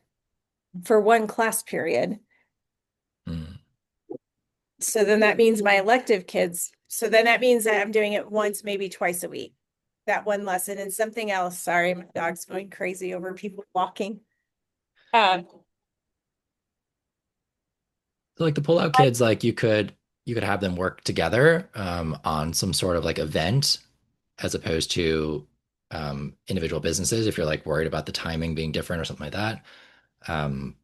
for one class period, Mm. so then that means my elective kids, so then that means that I'm doing it once, maybe twice a week. That one lesson and something else. Sorry, my dog's going crazy over people walking. Um, So like the pullout kids, like you could have them work together on some sort of like event as opposed to individual businesses if you're like worried about the timing being different or something like that. Um,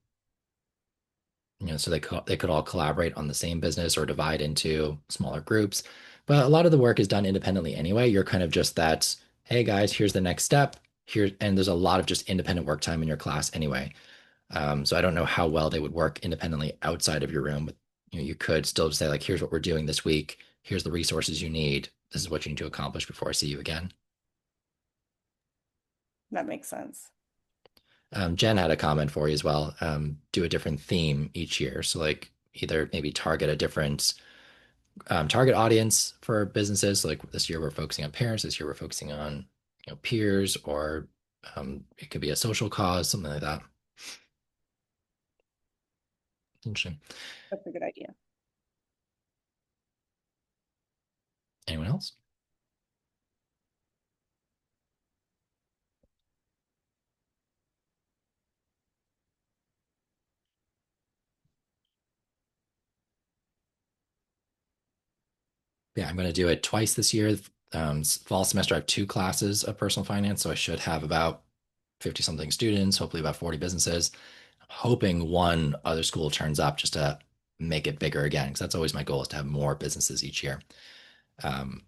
so they could all collaborate on the same business or divide into smaller groups. But a lot of the work is done independently anyway. You're kind of just that, hey guys, here's the next step here, and there's a lot of just independent work time in your class anyway. So I don't know how well they would work independently outside of your room, but you could still say like, here's what we're doing this week. Here's the resources you need. This is what you need to accomplish before I see you again. that makes sense. Jen had a comment for you as well. Do a different theme each year. So like either maybe target a different target audience for businesses. So like this year we're focusing on parents. This year we're focusing on peers, or it could be a social cause, something like that. Interesting. That's a good idea. Anyone else? Yeah, I'm going to do it twice this year. Fall semester, I have 2 classes of personal finance, so I should have about 50 something students, hopefully about 40 businesses. I'm hoping one other school turns up just to make it bigger again, because that's always my goal is to have more businesses each year. Um,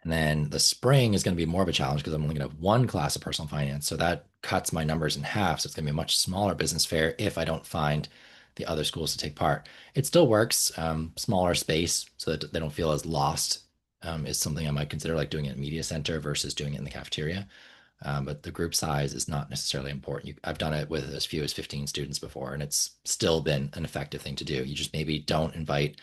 and then the spring is going to be more of a challenge because I'm only going to have 1 class of personal finance. So that cuts my numbers in half. So it's going to be a much smaller business fair if I don't find the other schools to take part. It still works, smaller space so that they don't feel as lost is something I might consider like doing it at media center versus doing it in the cafeteria. But the group size is not necessarily important. I've done it with as few as 15 students before, and it's still been an effective thing to do. You just maybe don't invite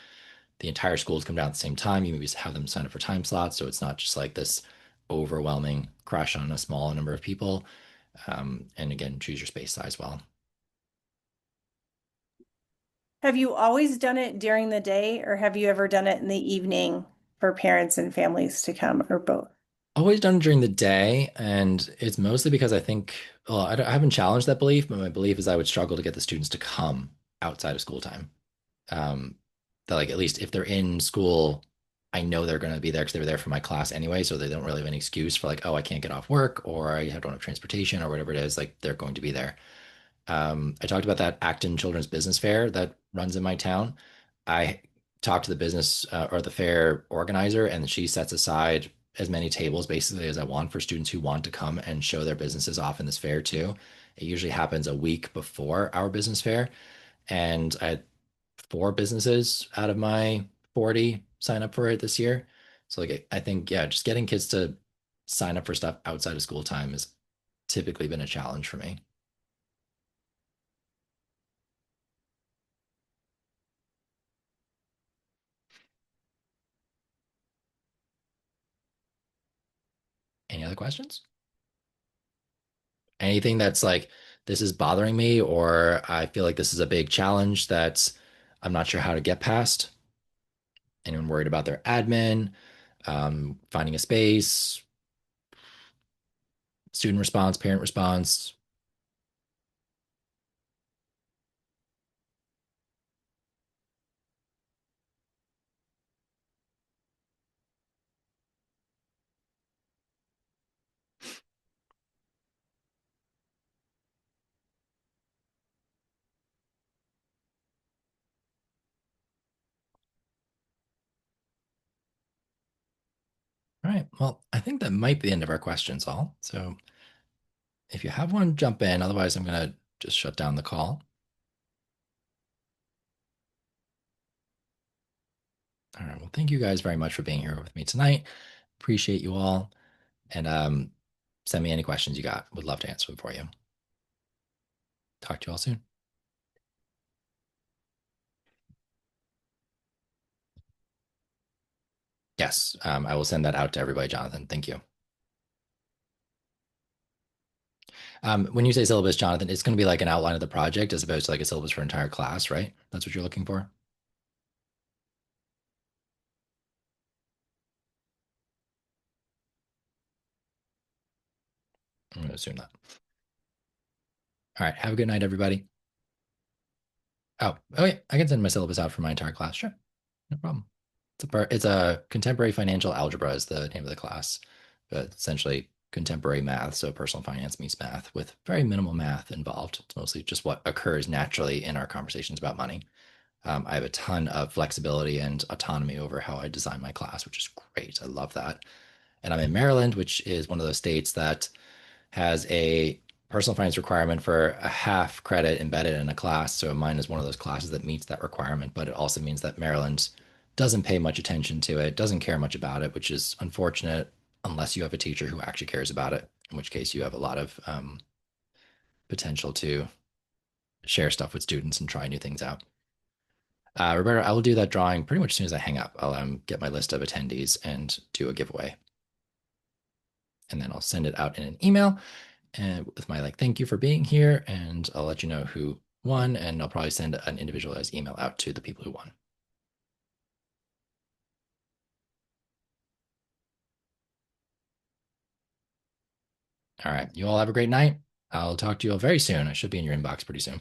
the entire school to come down at the same time. You maybe have them sign up for time slots, so it's not just like this overwhelming crush on a small number of people. And again, choose your space size well. Have you always done it during the day, or have you ever done it in the evening for parents and families to come, or both? Always done it during the day, and it's mostly because I think, well, I haven't challenged that belief, but my belief is I would struggle to get the students to come outside of school time. Um, that like at least if they're in school, I know they're going to be there because they were there for my class anyway, so they don't really have any excuse for like, oh, I can't get off work or I don't have transportation or whatever it is. Like they're going to be there. I talked about that Acton Children's Business Fair that runs in my town. I talked to the business or the fair organizer, and she sets aside as many tables basically as I want for students who want to come and show their businesses off in this fair too. It usually happens a week before our business fair, and I had 4 businesses out of my 40 sign up for it this year. So like I think yeah, just getting kids to sign up for stuff outside of school time has typically been a challenge for me. Any other questions? Anything that's like, this is bothering me, or I feel like this is a big challenge that I'm not sure how to get past? Anyone worried about their admin, finding a space, student response, parent response? All right. Well, I think that might be the end of our questions all. So if you have one, jump in. Otherwise, I'm going to just shut down the call. All right. Well, thank you guys very much for being here with me tonight. Appreciate you all. And send me any questions you got. Would love to answer them for you. Talk to you all soon. Yes, I will send that out to everybody, Jonathan. Thank you. When you say syllabus, Jonathan, it's going to be like an outline of the project as opposed to like a syllabus for entire class, right? That's what you're looking for? I'm going to assume that. All right. Have a good night, everybody. Oh yeah, I can send my syllabus out for my entire class. Sure, no problem. It's a contemporary financial algebra is the name of the class, but essentially contemporary math. So personal finance meets math with very minimal math involved. It's mostly just what occurs naturally in our conversations about money. I have a ton of flexibility and autonomy over how I design my class, which is great. I love that. And I'm in Maryland, which is one of those states that has a personal finance requirement for a half credit embedded in a class. So mine is one of those classes that meets that requirement, but it also means that Maryland doesn't pay much attention to it, doesn't care much about it, which is unfortunate unless you have a teacher who actually cares about it, in which case you have a lot of potential to share stuff with students and try new things out. Roberta, I will do that drawing pretty much as soon as I hang up. I'll get my list of attendees and do a giveaway. And then I'll send it out in an email and with my like, thank you for being here. And I'll let you know who won. And I'll probably send an individualized email out to the people who won. All right. You all have a great night. I'll talk to you all very soon. I should be in your inbox pretty soon.